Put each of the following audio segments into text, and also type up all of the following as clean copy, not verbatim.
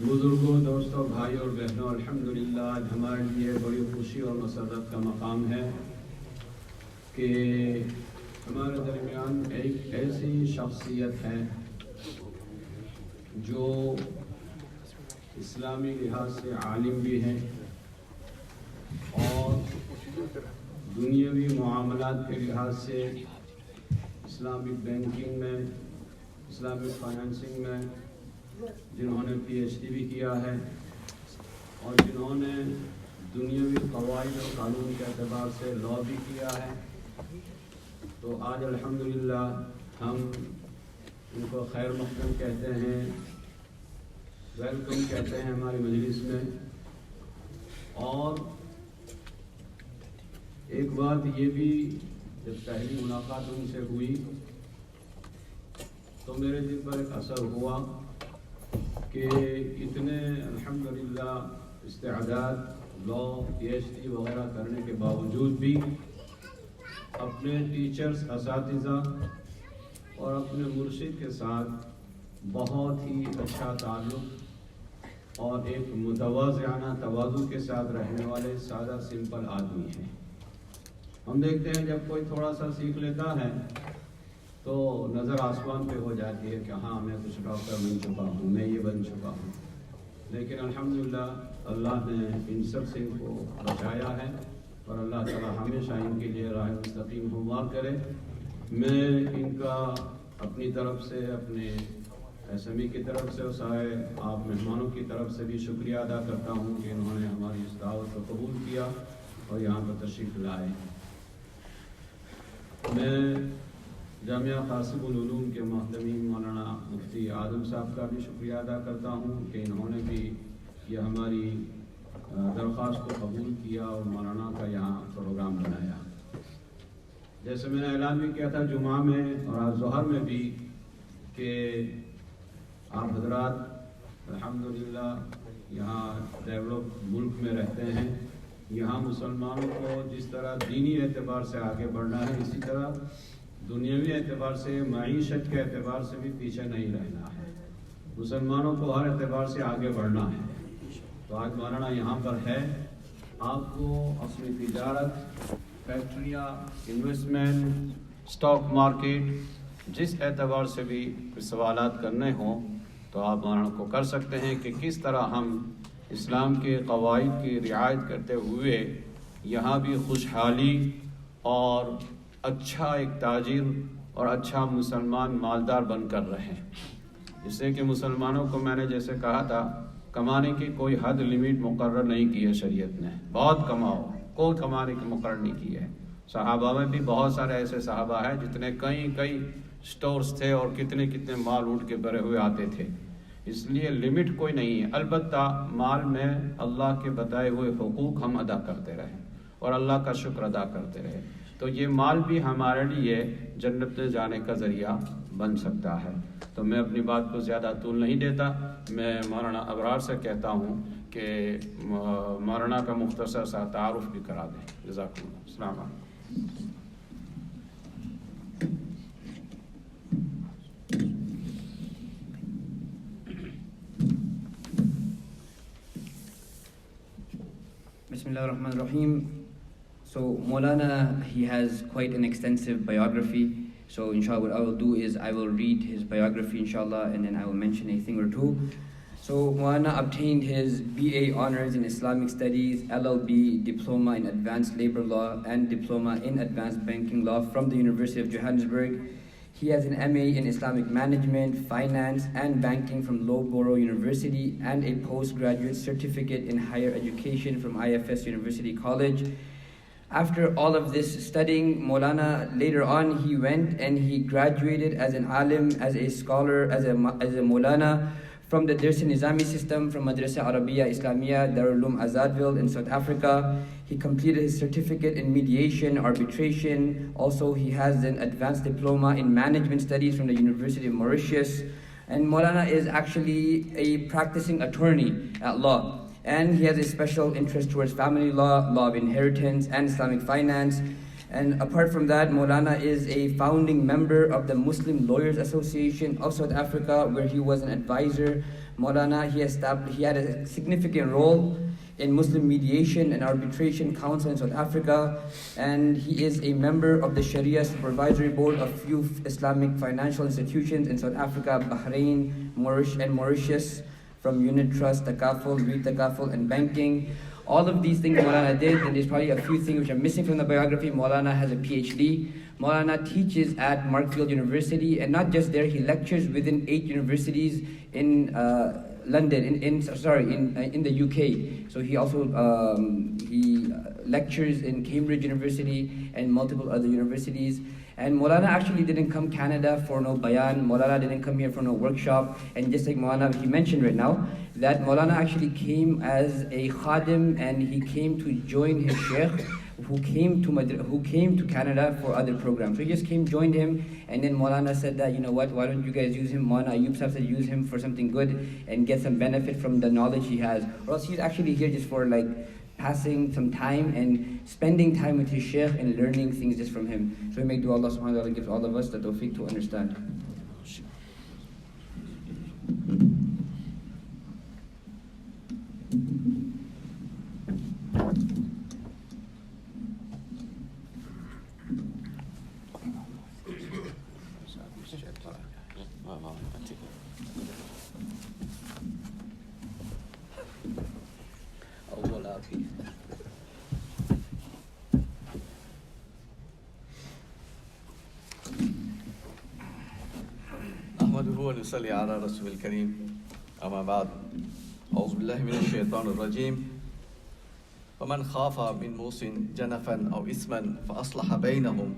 بزرگوں، دوستوں، بھائیوں اور بہنوں، الحمدللہ آج ہمارے لیے بڑی خوشی اور مسرت کا مقام ہے کہ ہمارے درمیان ایک ایسی شخصیت ہے جو اسلامی لحاظ سے عالم بھی ہے اور دنیاوی معاملات کے لحاظ سے اسلامک بینکنگ میں، اسلامک فائنانسنگ میں جنہوں نے پی ایچ ڈی بھی کیا ہے اور جنہوں نے دنیاوی قواعد اور قانون کے اعتبار سے لا بھی کیا ہے، تو آج الحمدللہ ہم ان کو خیر مقدم کہتے ہیں، ویلکم کہتے ہیں ہماری مجلس میں۔ اور ایک بات یہ بھی، جب پہلی ملاقات ان سے ہوئی تو میرے دل پر ایک اثر ہوا کہ اتنے الحمدللہ استعداد لا، پی ایچ ڈی وغیرہ کرنے کے باوجود بھی اپنے ٹیچرز، اساتذہ اور اپنے مرشد کے ساتھ بہت ہی اچھا تعلق اور ایک متواضعانہ تواضع کے ساتھ رہنے والے سادہ سمپل آدمی ہیں۔ ہم دیکھتے ہیں جب کوئی تھوڑا سا سیکھ لیتا ہے تو نظر آسمان پہ ہو جاتی ہے کہ ہاں میں کچھ ڈاکٹر بن چکا ہوں، میں یہ بن چکا ہوں، لیکن الحمدللہ اللہ نے ان سب سے ان کو بچایا ہے اور اللہ تعالی ہمیشہ ان کے لیے راہ مستقیم ہموار کرے۔ میں ان کا اپنی طرف سے، اپنے ایس ایم ای کی طرف سے اور سارے آپ مہمانوں کی طرف سے بھی شکریہ ادا کرتا ہوں کہ انہوں نے ہماری اس دعوت کو قبول کیا اور یہاں پر تشریف لائے۔ میں جامعہ قاسم العلوم کے محتمین مولانا مفتی اعظم صاحب کا بھی شکریہ ادا کرتا ہوں کہ انہوں نے بھی یہ ہماری درخواست کو قبول کیا اور مولانا کا یہاں پروگرام بنایا۔ جیسے میں نے اعلان بھی کیا تھا جمعہ میں اور آج ظہر میں بھی کہ آپ حضرات الحمدللہ یہاں ڈیولپ ملک میں رہتے ہیں، یہاں مسلمانوں کو جس طرح دینی اعتبار سے آگے بڑھنا ہے، اسی طرح دنیاوی اعتبار سے، معیشت کے اعتبار سے بھی پیچھے نہیں رہنا ہے۔ مسلمانوں کو ہر اعتبار سے آگے بڑھنا ہے۔ تو آج مولانا یہاں پر ہے، آپ کو اپنی تجارت، فیکٹریاں، انویسٹمنٹ، اسٹاک مارکیٹ، جس اعتبار سے بھی سوالات کرنے ہوں تو آپ مولانا کو کر سکتے ہیں کہ کس طرح ہم اسلام کے قواعد کی رعایت کرتے ہوئے یہاں بھی خوشحالی اور اچھا ایک تاجر اور اچھا مسلمان مالدار بن کر رہیں۔ اس سے کہ مسلمانوں کو میں نے جیسے کہا تھا کمانے کی کوئی حد لمٹ مقرر نہیں کی ہے شریعت نے، بہت کماؤ، کوئی کمانے کی مقرر نہیں کی ہے۔ صحابہ میں بھی بہت سارے ایسے صحابہ ہیں جتنے کئی سٹورز تھے اور کتنے مال اٹھ کے بھرے ہوئے آتے تھے، اس لیے لمٹ کوئی نہیں ہے۔ البتہ مال میں اللہ کے بتائے ہوئے حقوق ہم ادا کرتے رہیں اور اللہ کا شکر ادا کرتے رہیں، تو یہ مال بھی ہمارے لیے جنت میں جانے کا ذریعہ بن سکتا ہے۔ تو میں اپنی بات کو زیادہ طول نہیں دیتا، میں مولانا ابرار سے کہتا ہوں کہ مولانا کا مختصر سا تعارف بھی کرا دیں۔ جزاکم اللہ۔ السلام علیکم۔ Bismillah ar-Rahman ar-Rahim. So Maulana, he has quite an extensive biography. So inshallah what I will do is I will read his biography inshallah and then I will mention a thing or two. So Maulana obtained his BA honors in Islamic Studies, LLB Diploma in Advanced Labor Law and Diploma in Advanced Banking Law from the University of Johannesburg. He has an MA in Islamic Management, Finance and Banking from Loughborough University and a postgraduate certificate in higher education from IFS University College. After all of this studying, Maulana later on he went and he graduated as an alim, as a scholar, as a Maulana from the Darse Nizami system from Madrassah Arabia Islamia, Darul Azadville in South Africa. He completed his certificate in Mediation, Arbitration. Also, he has an Advanced Diploma in Management Studies from the University of Mauritius. And Maulana is actually a practicing attorney at law. And he has a special interest towards family law, law of inheritance, and Islamic finance. And apart from that, Maulana is a founding member of the Muslim Lawyers Association of South Africa, where he was an advisor. Maulana, he had a significant role in Muslim Mediation and Arbitration Council in South Africa, and he is a member of the Sharia Supervisory Board of few Islamic financial institutions in South Africa, Bahrain, and Mauritius, from unit trust, takaful, re-takaful, and banking. All of these things Maulana did, and there's probably a few things which are missing from the biography. Maulana has a PhD. Maulana teaches at Markfield University, and not just there, he lectures within 8 universities in London, in the UK. So he also he lectures in Cambridge University and multiple other universities. And Maulana actually didn't come Canada for no bayan. Maulana didn't come here for no workshop. And just like Maulana, he mentioned right now, that Maulana actually came as a khadim, and he came to join his sheikh, who came to Canada for other programs. So he just came, joined him, and then Maulana said that, you know what, why don't you guys use him? Maulana Ayub Sahib said use him for something good and get some benefit from the knowledge he has. Or else he's actually here just for like passing some time and spending time with his sheikh and learning things just from him. So we make dua Allah subhanahu wa ta'ala gives all of us the tawfiq to understand. ونصلي على رسول الكريم أما بعد أعوذ بالله من الشيطان الرجيم فمن خاف من موص جنفا أو إثما فأصلح بينهم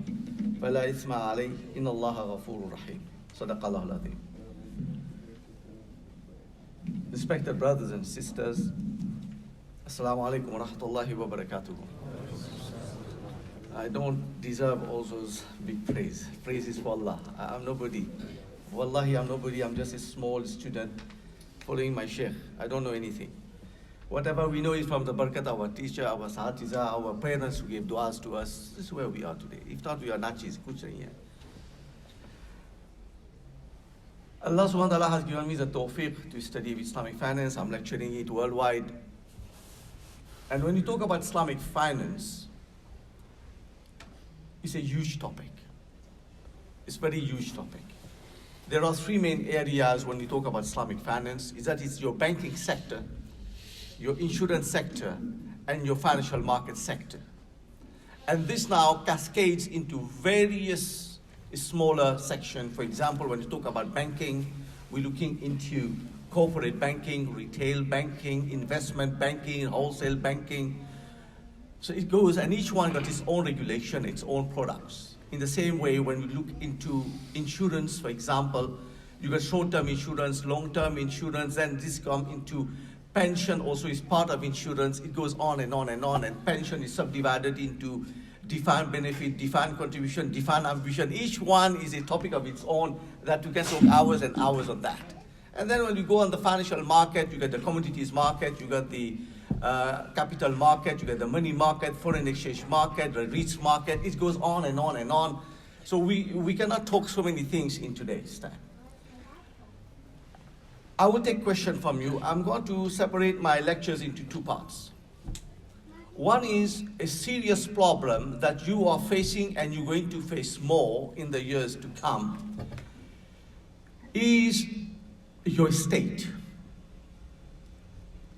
فلا إثم عليه إن الله غفور رحيم صدق الله العظيم. Respected brothers and sisters, Assalamu alaikum wa rahmatullahi wa barakatuh. I don't deserve all those big praise. Praise is for Allah. I'm nobody. Wallahi, I'm nobody. I'm just a small student following my sheikh. I don't know anything. Whatever we know is from the barakat, our teacher, our sahatiza, our parents who gave du'as to us. This is where we are today. If not, we are nachis, kuch nahi hai. Allah subhanahu wa ta'ala has given me the tawfiq to study Islamic finance. I'm lecturing it worldwide. And when you talk about Islamic finance, it's a huge topic. It's a very huge topic. There are 3 main areas when you talk about Islamic finance, is that it's your banking sector, your insurance sector, and your financial market sector. And this now cascades into various smaller sections. For example, when you talk about banking, we're looking into corporate banking, retail banking, investment banking, wholesale banking. So it goes, and each one got its own regulation, its own products. In the same way, when we look into insurance, for example, you got short-term insurance, long-term insurance, and this come into pension also is part of insurance. It goes on and on and on, and pension is subdivided into defined benefit, defined contribution, defined ambition. Each one is a topic of its own that you can talk hours and hours on that. And then when you go on the financial market, you got the commodities market, you got the capital market, you get the money market, foreign exchange market, the REITs market. It goes on and on and on. So we cannot talk so many things in today's time. I will take a question from you. I'm going to separate my lectures into 2 parts. One is a serious problem that you are facing and you're going to face more in the years to come is your estate.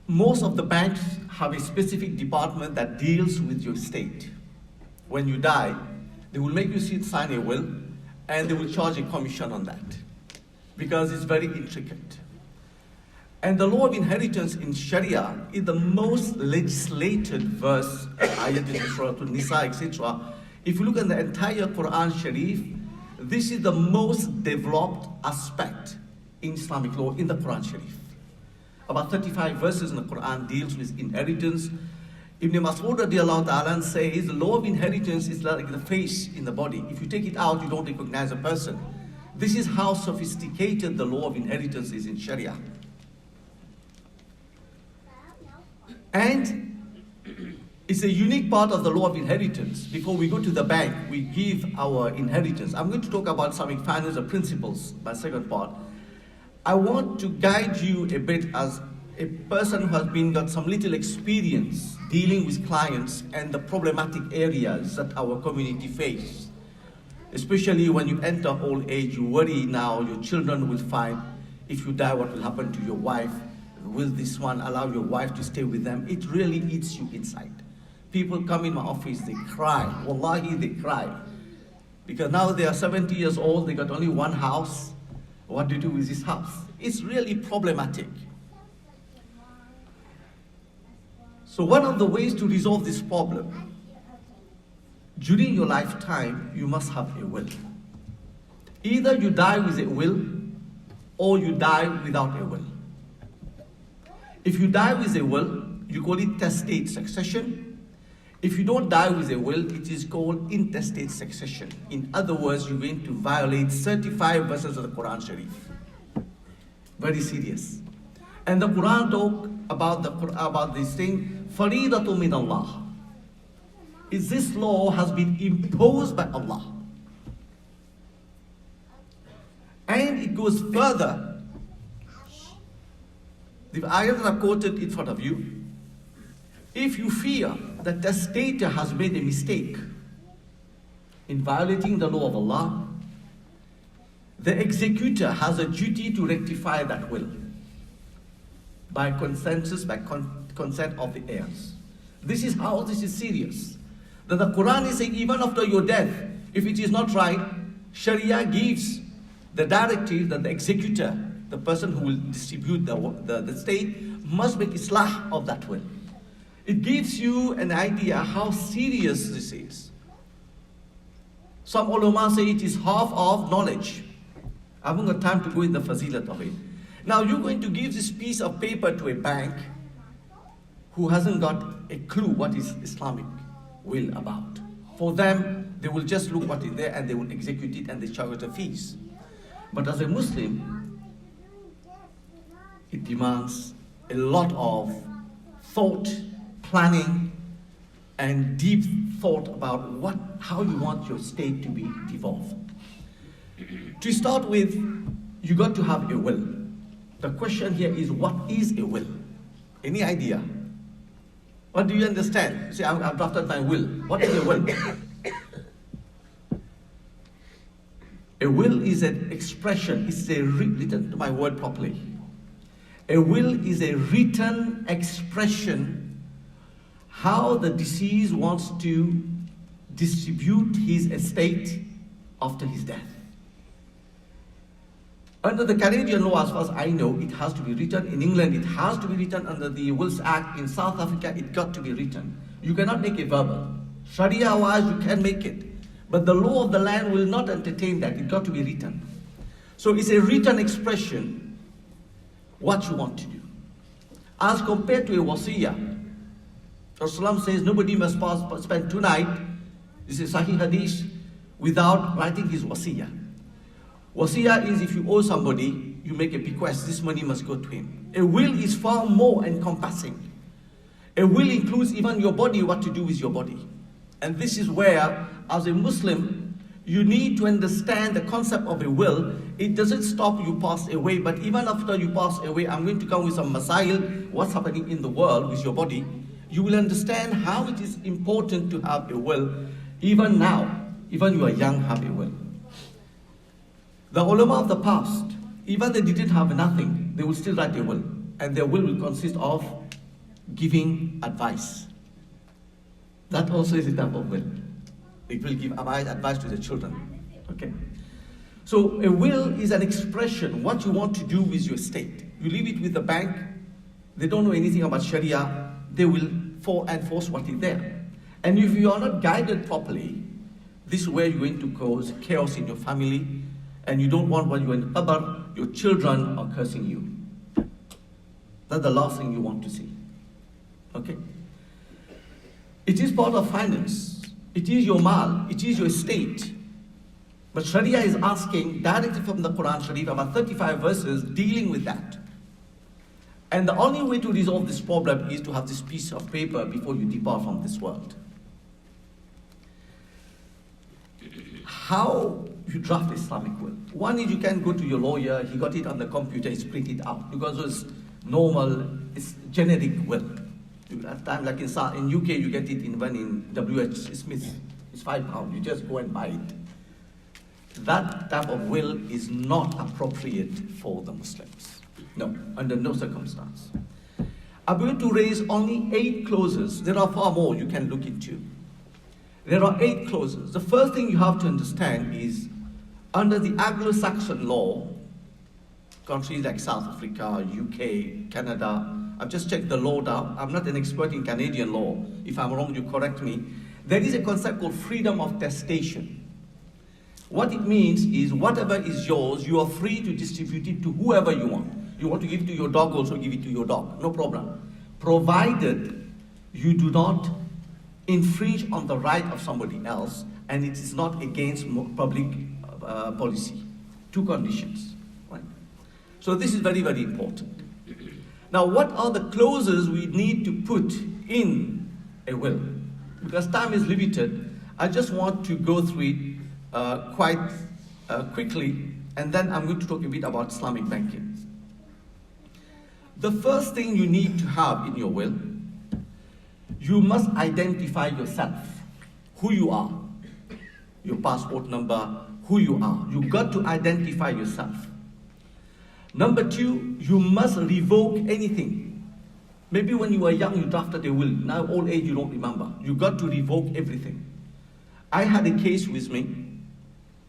Most of the banks have a specific department that deals with your estate. When you die, they will make you sign a will, and they will charge a commission on that because it's very intricate. And the law of inheritance in Sharia is the most legislated verse, ayat al-Surah al-Nisa, etc. If you look at the entire Quran Sharif, this is the most developed aspect in Islamic law in the Quran Sharif. About 35 verses in the Quran deals with inheritance. Ibn Mas'ud radiallahu ta'ala says the law of inheritance is like the face in the body. If you take it out, you don't recognize a person. This is how sophisticated the law of inheritance is in Sharia. And it's a unique part of the law of inheritance. Before we go to the bank, we give our inheritance. I'm going to talk about Islamic finance, the principles, my second part. I want to guide you a bit as a person who has got some little experience dealing with clients and the problematic areas that our community face. Especially when you enter old age, you worry now your children will find, if you die, what will happen to your wife? Will this one allow your wife to stay with them? It really eats you inside. People come in my office, they cry. Wallahi, they cry. Because now they are 70 years old, they got only one house. What do you do with this house? It's really problematic. So one of the ways to resolve this problem, during your lifetime, you must have a will. Either you die with a will, or you die without a will. If you die with a will, you call it testate succession. If you don't die with a will, it is called intestate succession. In other words, you're going to violate 35 verses of the Quran Sharif. Very serious. And the Quran talk about this thing, Faridatu min Allah. Is this law has been imposed by Allah. And it goes further. The ayat that I quoted in front of you, if you fear that the testator has made a mistake in violating the law of Allah, the executor has a duty to rectify that will by consensus, by consent of the heirs. This is how this is serious. That the Quran is saying even after your death, if it is not right, Sharia gives the directive that the executor, the person who will distribute the state, must make islah of that will. It gives you an idea how serious this is. Some ulama say it is half of knowledge. I haven't got time to go in the fazilat of it. Now you're going to give this piece of paper to a bank who hasn't got a clue what is Islamic will about. For them, they will just look what is there and they will execute it and they charge the fees. But as a Muslim, it demands a lot of thought, planning, and deep thought about how you want your state to be devolved. To start with, you got to have a will. The question here is, what is a will? Any idea? What do you understand? You say, I've drafted my will. What is a will? A will is an expression. It's listen to my word properly. A will is a written expression how the deceased wants to distribute his estate after his death. Under the Canadian law, as far as I know, it has to be written. In England, it has to be written. Under the Wills Act, in South Africa, it got to be written. You cannot make it verbal. Sharia-wise, you can make it. But the law of the land will not entertain that. It got to be written. So it's a written expression, what you want to do. As compared to a wasiyah, Rasulullah says nobody must spend 2 nights, this is Sahih Hadith, without writing his wasiyah. Wasiyah is if you owe somebody, you make a bequest, this money must go to him. A will is far more encompassing. A will includes even your body, what to do with your body. And this is where, as a Muslim, you need to understand the concept of a will. It doesn't stop you pass away, but even after you pass away, I'm going to come with some masail, what's happening in the world with your body. You will understand how it is important to have a will. Even now, even you are young, have a will. The ulama of the past, even they didn't have nothing, they will still write a will. And their will consist of giving advice. That also is a type of will. It will give advice to the children. Okay? So a will is an expression, what you want to do with your estate. You leave it with the bank, they don't know anything about Sharia, they will enforce what is there. And if you are not guided properly, this is where you're going to cause chaos in your family, and you don't want when you're in qabr, your children are cursing you. That's the last thing you want to see. Okay? It is part of finance. It is your mal. It is your estate. But Sharia is asking directly from the Quran Sharif about 35 verses dealing with that. And the only way to resolve this problem is to have this piece of paper before you depart from this world. How you draft Islamic will. One is you can go to your lawyer, he got it on the computer, he's printed it out, because it's normal, it's generic will. At time, like in UK, you get it in WH Smith, it's £5, you just go and buy it. That type of will is not appropriate for the Muslims. No, under no circumstance. I'm going to raise only 8 clauses. There are far more you can look into. There are 8 clauses. The first thing you have to understand is, under the Anglo-Saxon law, countries like South Africa, UK, Canada, I've just checked the law down. I'm not an expert in Canadian law. If I'm wrong, you correct me. There is a concept called freedom of testation. What it means is, whatever is yours, you are free to distribute it to whoever you want. You want to give it to your dog, also give it to your dog, no problem. Provided you do not infringe on the right of somebody else, and it is not against public policy. 2 conditions, right? So this is very, very important. Now, what are the clauses we need to put in a will? Because time is limited, I just want to go through it quite quickly, and then I'm going to talk a bit about Islamic banking. The first thing you need to have in your will, you must identify yourself, who you are, your passport number, who you are. You got to identify yourself. Number 2, you must revoke anything. Maybe when you were young, you drafted a will. Now, old age, you don't remember. You got to revoke everything. I had a case with me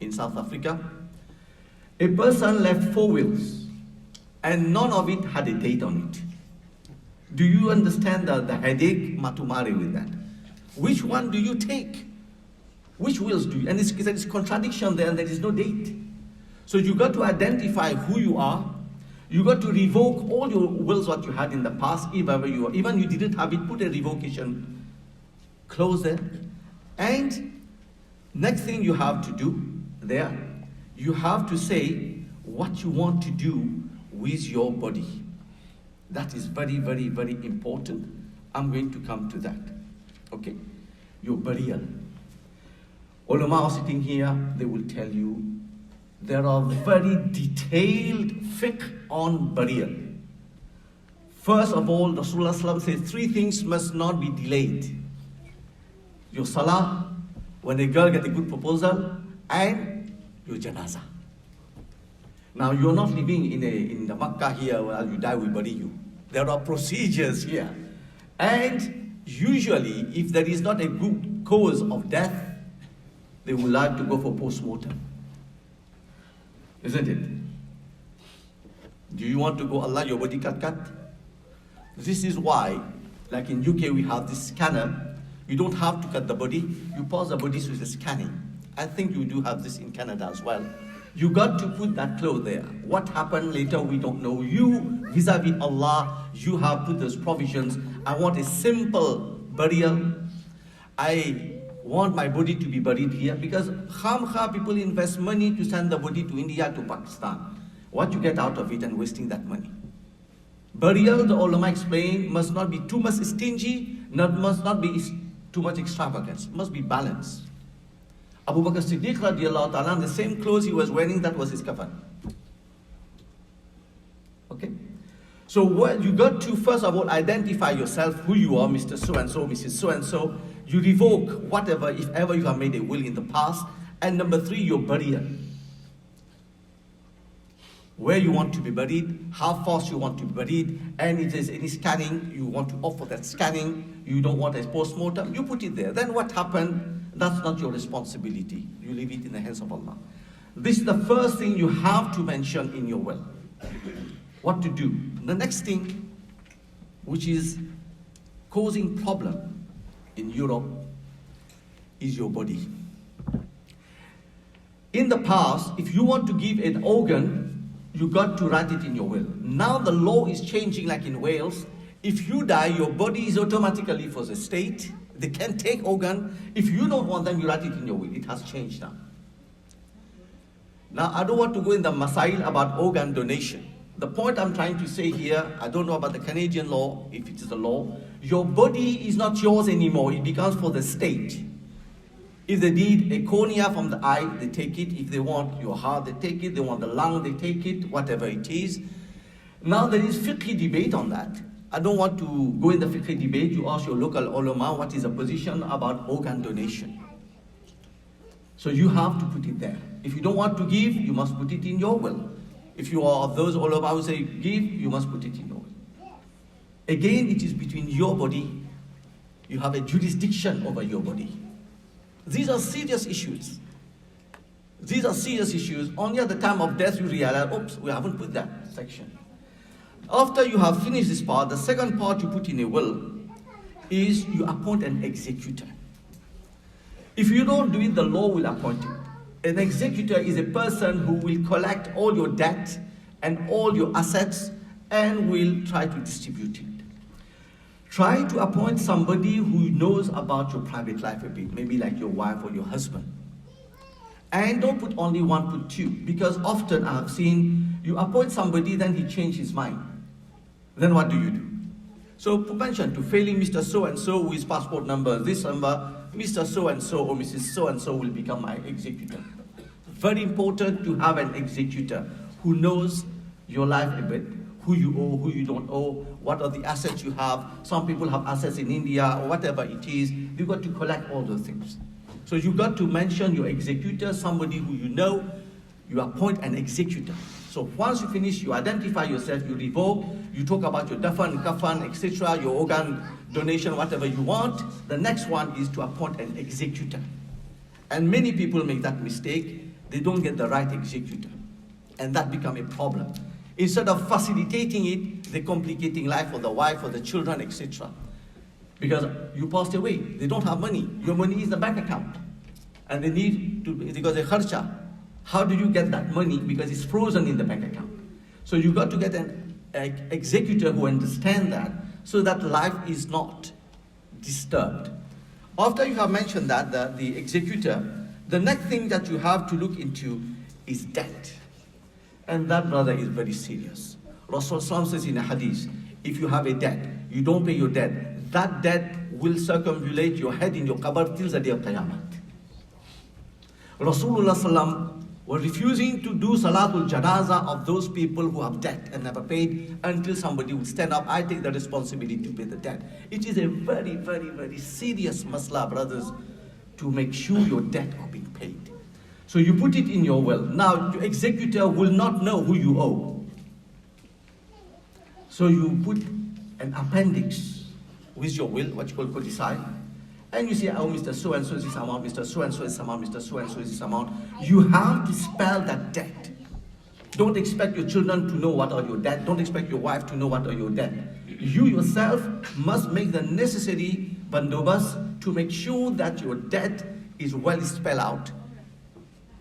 in South Africa. A person left 4 wills, and none of it had a date on it. Do you understand the headache matumare with that? Which one do you take? Which wills do you? And it's contradiction there, and there is no date. So you got to identify who you are. You got to revoke all your wills what you had in the past, even you didn't have it, put a revocation clause there. And next thing you have to do there, you have to say what you want to do with your body. That is very, very, very important. I'm going to come to that. Okay? Your burial. Ulama are sitting here, they will tell you there are very detailed fiqh on burial. First of all, Rasulullah says 3 things must not be delayed. Your salah, when a girl gets a good proposal, and your janazah. Now, you're not living in the Makkah here where you die, we bury you. There are procedures here. And usually, if there is not a good cause of death, they would like to go for post-mortem. Isn't it? Do you want to go, Allah, your body cut? This is why, like in UK, we have this scanner. You don't have to cut the body. You pause the body with the scanning. I think you do have this in Canada as well. You got to put that clause there. What happened later, we don't know. You, vis-a-vis Allah, you have put those provisions. I want a simple burial. I want my body to be buried here, because people invest money to send the body to India, to Pakistan. What you get out of it and wasting that money? Burial, the ulama explain, must not be too much stingy, must not be too much extravagance. Must be balanced. Abu Bakr Siddique radiallahu ta'ala, the same clothes he was wearing, that was his kafan. Okay? So what you got to, first of all, identify yourself, who you are, Mr. So-and-so, Mrs. So-and-so. You revoke whatever, if ever you have made a will in the past. And number 3, your burial. Where you want to be buried, how fast you want to be buried, and if there's any scanning, you want to offer that scanning, you don't want a post-mortem, you put it there. Then what happened? That's not your responsibility. You leave it in the hands of Allah. This is the first thing you have to mention in your will. What to do. The next thing, which is causing problem in Europe, is your body. In the past, if you want to give an organ, you got to write it in your will. Now the law is changing, like in Wales. If you die, your body is automatically for the state. They can take organ. If you don't want them, you write it in your will. It has changed now. Now, I don't want to go in the masail about organ donation. The point I'm trying to say here, I don't know about the Canadian law, if it is a law. Your body is not yours anymore. It becomes for the state. If they need a cornea from the eye, they take it. If they want your heart, they take it. They want the lung, they take it, whatever it is. Now there is fiqh debate on that. I don't want to go in the fiqh debate. You ask your local ulama what is the position about organ donation. So you have to put it there. If you don't want to give, you must put it in your will. If you are of those ulama who say give, you must put it in your will. Again, it is between your body. You have a jurisdiction over your body. These are serious issues. These are serious issues. Only at the time of death you realize, oops, we haven't put that section. After you have finished this part, the second part you put in a will is you appoint an executor. If you don't do it, the law will appoint it. An executor is a person who will collect all your debt and all your assets and will try to distribute it. Try to appoint somebody who knows about your private life a bit, maybe like your wife or your husband. And don't put only one, put two, because often I have seen you appoint somebody, then he changes his mind. Then what do? So mention to failing Mr. So-and-so with passport number, this number, Mr. So-and-so or Mrs. So-and-so will become my executor. Very important to have an executor who knows your life a bit, who you owe, who you don't owe, what are the assets you have. Some people have assets in India or whatever it is. You've got to collect all those things. So you've got to mention your executor, somebody who you know, you appoint an executor. So once you finish, you identify yourself, you revoke, you talk about your dafan, kafan, etc., your organ donation, whatever you want. The next one is to appoint an executor. And many people make that mistake. They don't get the right executor. And that becomes a problem. Instead of facilitating it, they're complicating life for the wife, for the children, etc. Because you passed away, they don't have money. Your money is the bank account. And they need to, because they kharcha. How do you get that money? Because it's frozen in the bank account. So you got to get an executor who understands that, so that life is not disturbed. After you have mentioned that, the executor, the next thing that you have to look into is debt. And that, brother, is very serious. Rasulullah says in a hadith, if you have a debt, you don't pay your debt, that debt will circumambulate your head in your qabr till the day of Qiyamah. Rasulullah sallam were refusing to do salatul janaza of those people who have debt and never paid until somebody would stand up. I take the responsibility to pay the debt. It is a very, very, very serious masla, brothers, to make sure your debt are being paid. So you put it in your will. Now, your executor will not know who you owe. So you put an appendix with your will, what you call codicil, and you say, oh, Mr. So-and-so is this amount, Mr. So-and-so is this amount, Mr. So-and-so is this amount. You have to spell that debt. Don't expect your children to know what are your debt. Don't expect your wife to know what are your debt. You yourself must make the necessary bandobas to make sure that your debt is well spelled out,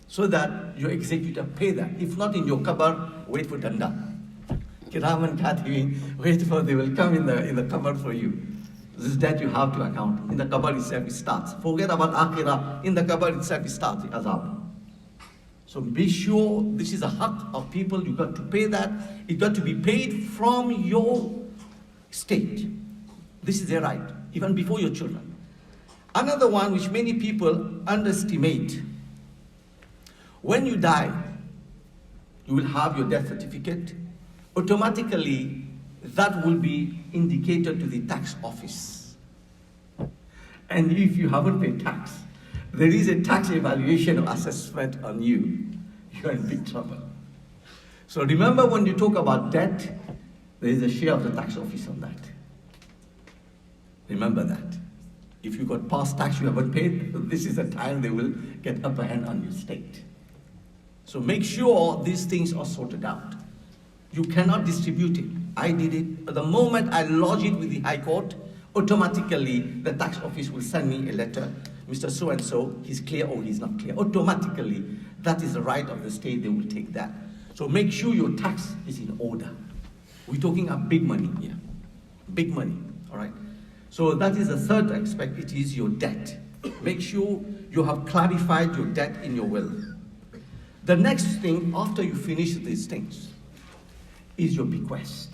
so that your executor pay that. If not in your qabr, wait for danda. Kiraman katibin, wait for, they will come in the qabr for you. This is that you have to account. In the qabr itself it starts. Forget about akhirah. In the qabr itself it starts, the azab. So be sure this is a haqq of people. You got to pay that. It got to be paid from your state. This is their right, even before your children. Another one which many people underestimate. When you die, you will have your death certificate. Automatically, that will be indicated to the tax office. And if you haven't paid tax, there is a tax evaluation or assessment on you. You're in big trouble. So remember, when you talk about debt, there is a share of the tax office on that. Remember that. If you got past tax you haven't paid, this is the time they will get upper hand on your state. So make sure these things are sorted out. You cannot distribute it. I did it. But the moment I lodge it with the High Court, automatically the tax office will send me a letter. Mr. So-and-so, he's clear or he's not clear. Automatically, that is the right of the state. They will take that. So make sure your tax is in order. We're talking about big money here. Big money, all right? So that is the third aspect. It is your debt. Make sure you have clarified your debt in your will. The next thing, after you finish these things, is your bequest.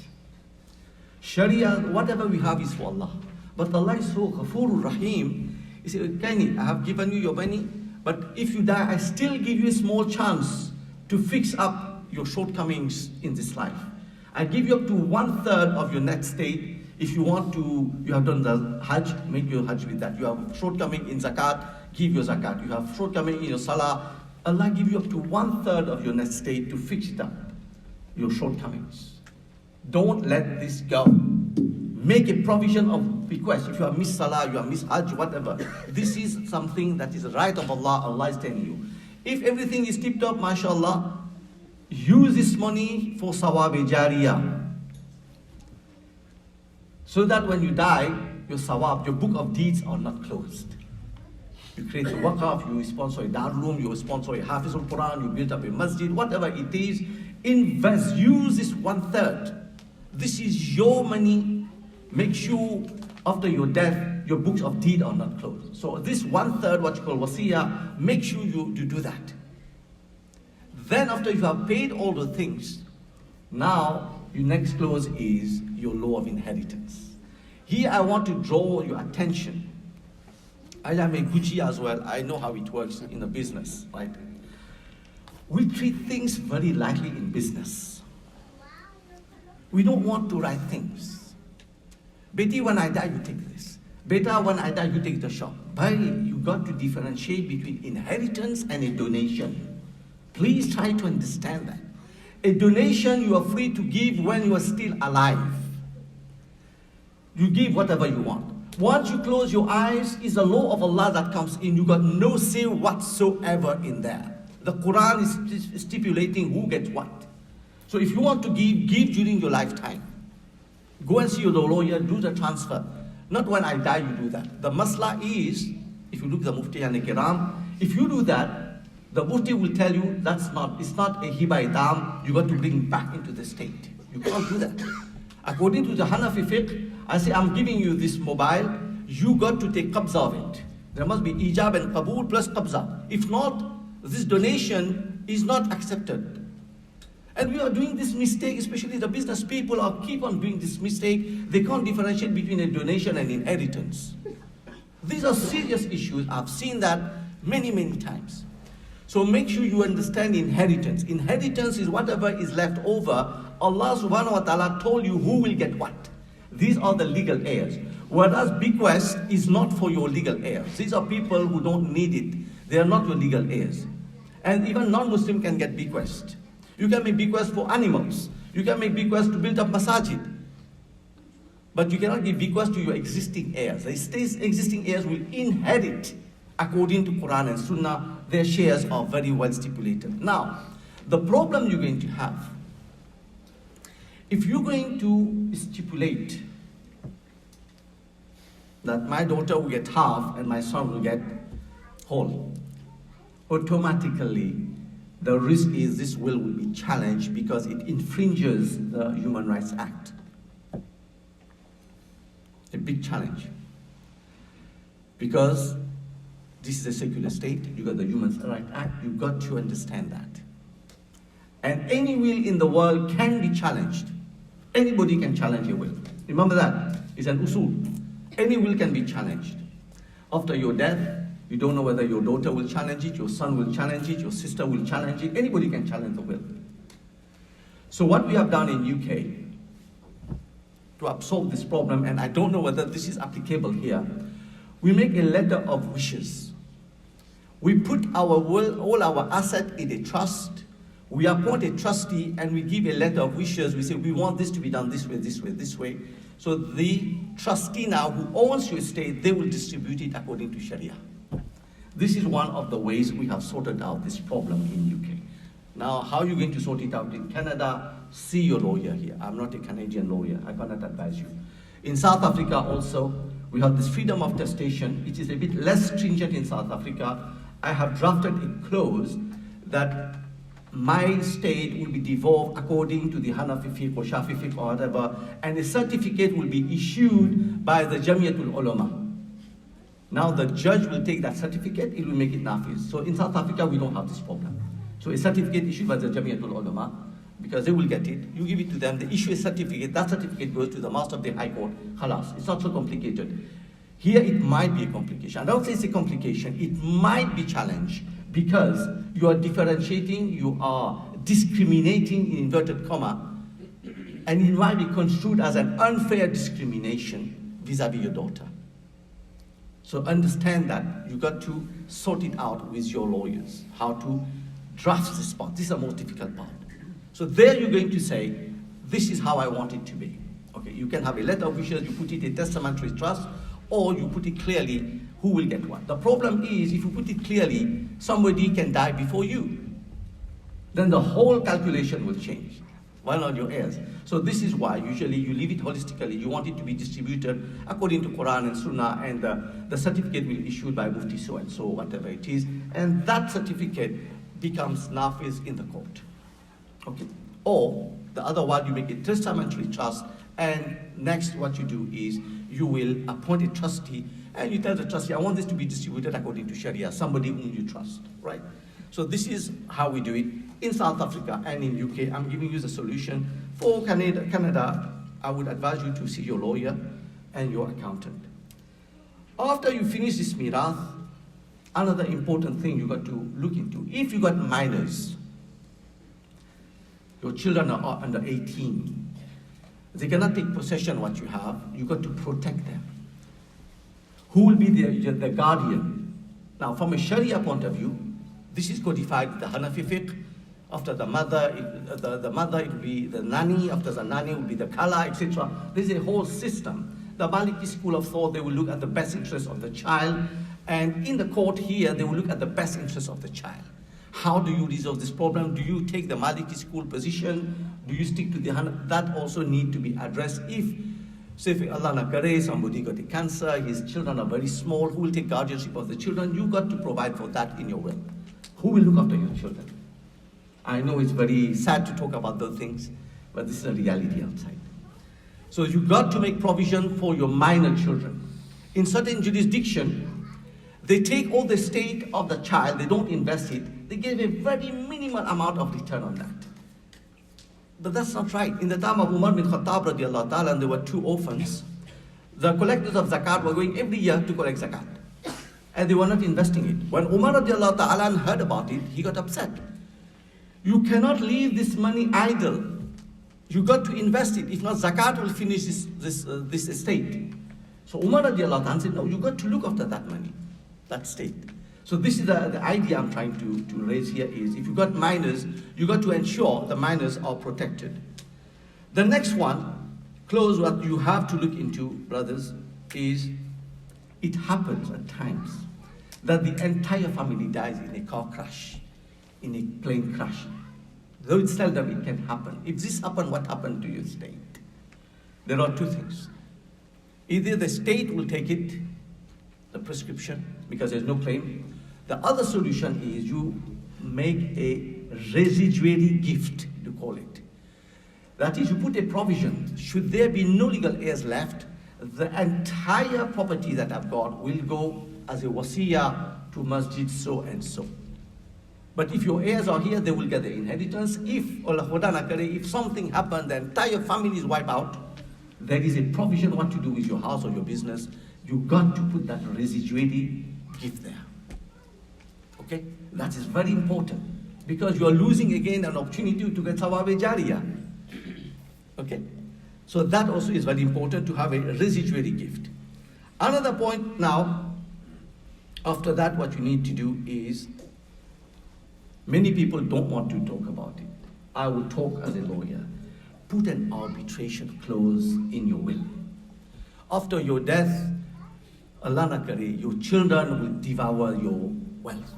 Sharia, whatever we have is for Allah. But Allah is so Ghafurur Rahim. He said, Kenny, I have given you your money, but if you die, I still give you a small chance to fix up your shortcomings in this life. I give you up to 1/3 of your net state. If you want to, you have done the Hajj, make your Hajj with that. You have shortcoming in zakat, give your zakat. You have shortcoming in your salah, Allah give you up to 1/3 of your net state to fix it up, your shortcomings. Don't let this go. Make a provision of request. If you have missed salah, you have missed Hajj, whatever. This is something that is the right of Allah. Allah is telling you. If everything is tipped up, mashallah, use this money for sawab-e-jariyah. So that when you die, your sawab, your book of deeds are not closed. You create a waqaf, you sponsor a darulum, you sponsor a Hafiz al-Quran, you build up a masjid, whatever it is, invest, use this 1/3. This is your money. Make sure after your death, your books of deed are not closed. So this 1/3, what you call wasiyah, make sure you do that. Then after you have paid all the things, now your next clause is your law of inheritance. Here I want to draw your attention. I am a Gucci as well. I know how it works in a business, right? We treat things very lightly in business. We don't want to write things. Betty, when I die, you take this. Beta, when I die, you take the shop. But you got to differentiate between inheritance and a donation. Please try to understand that. A donation you are free to give when you are still alive. You give whatever you want. Once you close your eyes, is the law of Allah that comes in. You got no say whatsoever in there. The Quran is stipulating who gets what. So if you want to give during your lifetime. Go and see your lawyer, do the transfer. Not when I die, you do that. The masla is, if you look at the Mufti and the Kiram, if you do that, the Mufti will tell you it's not a hiba idam, you got to bring it back into the state. You can't do that. According to the Hanafi fiqh, I say, I'm giving you this mobile, you got to take qabza of it. There must be ijab and qabul plus qabza. If not, this donation is not accepted. And we are doing this mistake, especially the business people are keep on doing this mistake. They can't differentiate between a donation and inheritance. These are serious issues. I've seen that many, many times. So make sure you understand inheritance. Inheritance is whatever is left over. Allah subhanahu wa ta'ala told you who will get what. These are the legal heirs. Whereas bequest is not for your legal heirs. These are people who don't need it. They are not your legal heirs. And even non-Muslim can get bequest. You can make bequest for animals. You can make bequest to build up masajid. But you cannot give bequest to your existing heirs. The existing heirs will inherit according to Quran and Sunnah. Their shares are very well stipulated. Now, the problem you're going to have, if you're going to stipulate that my daughter will get half and my son will get whole, automatically the risk is this will be challenged because it infringes the Human Rights Act. A big challenge. Because this is a secular state, you got the Human Rights Act, you got to understand that. And any will in the world can be challenged. Anybody can challenge a will. Remember that. It's an usul. Any will can be challenged. After your death, you don't know whether your daughter will challenge it, your son will challenge it, your sister will challenge it. Anybody can challenge the will. So what we have done in UK to absorb this problem, and I don't know whether this is applicable here, we make a letter of wishes. We put our will, all our assets in a trust. We appoint a trustee and we give a letter of wishes. We say, we want this to be done this way, this way, this way. So the trustee now who owns your estate, they will distribute it according to Sharia. This is one of the ways we have sorted out this problem in UK. Now, how are you going to sort it out in Canada? See your lawyer here. I'm not a Canadian lawyer. I cannot advise you. In South Africa also, we have this freedom of testation. It is a bit less stringent in South Africa. I have drafted a clause that my state will be devolved according to the Hanafi fiqh or Shafi fiqh or whatever, and a certificate will be issued by the Jamiatul Ulama. Now the judge will take that certificate, it will make it nafiz. So in South Africa, we don't have this problem. So a certificate issued by the Jamiatul Ulama, because they will get it, you give it to them, they issue a certificate, that certificate goes to the master of the High Court, khalas. It's not so complicated. Here it might be a complication. I don't say it's a complication, it might be challenge because you are differentiating, you are discriminating in inverted comma, and it might be construed as an unfair discrimination vis-a-vis your daughter. So understand that you got to sort it out with your lawyers, how to draft this part. This is the most difficult part. So there you're going to say, this is how I want it to be. Okay, you can have a letter of wishes, you put it in testamentary trust, or you put it clearly who will get what. The problem is, if you put it clearly, somebody can die before you. Then the whole calculation will change. One of your heirs. So this is why usually you leave it holistically. You want it to be distributed according to Quran and Sunnah, and the certificate will be issued by Mufti so and so, whatever it is, and that certificate becomes nafiz in the court. Okay. Or the other one, you make a testamentary trust, and next what you do is you will appoint a trustee, and you tell the trustee, I want this to be distributed according to Sharia, somebody whom you trust, right? So this is how we do it in South Africa and in UK. I'm giving you the solution. For Canada, I would advise you to see your lawyer and your accountant. After you finish this mirath, another important thing you got to look into, if you got minors, your children are under 18, they cannot take possession of what you have, you got to protect them. Who will be the guardian? Now, from a Sharia point of view, this is codified with the Hanafi fiqh. After the mother, it will be the nanny. After the nanny, it will be the khala, etc. There's a whole system. The Maliki school of thought, they will look at the best interest of the child. And in the court here, they will look at the best interest of the child. How do you resolve this problem? Do you take the Maliki school position? Do you stick to the Hanafi? That also need to be addressed. If, say, if Allah na kare, somebody got a cancer, his children are very small, who will take guardianship of the children? You got to provide for that in your will. Who will look after your children? I know it's very sad to talk about those things, but this is a reality outside. So you got to make provision for your minor children. In certain jurisdiction, they take all the estate of the child, they don't invest it, they give a very minimal amount of return on that. But that's not right. In the time of Umar bin Khattab radiallahu ta'ala, there were 2 orphans. The collectors of zakat were going every year to collect zakat, and they were not investing it. When Umar radiallahu ta'ala heard about it, he got upset. You cannot leave this money idle. You got to invest it. If not, zakat will finish this estate. So Umar radiallahu ta'ala said, no, you got to look after that money, that state. So this is the idea I'm trying to raise here is, if you got minors, you got to ensure the minors are protected. The next one, close, what you have to look into, brothers, is it happens at times that the entire family dies in a car crash, in a plane crash. Though it's seldom, it can happen. If this happened, what happened to your state? There are 2 things. Either the state will take it, the prescription, because there's no claim. The other solution is you make a residuary gift, you call it. That is, you put a provision, should there be no legal heirs left, the entire property that I've got will go as a wasiyah to masjid so and so. But if your heirs are here, they will get the inheritance. If something happened, the entire family is wiped out, there is a provision what to do with your house or your business. You got to put that residuary gift there. Okay? That is very important, because you are losing again an opportunity to get thawab-e jariyah. Okay? So that also is very important, to have a residuary gift. Another point now, after that, what you need to do is, many people don't want to talk about it. I will talk as a lawyer. Put an arbitration clause in your will. After your death, Allah na kare, your children will devour your wealth.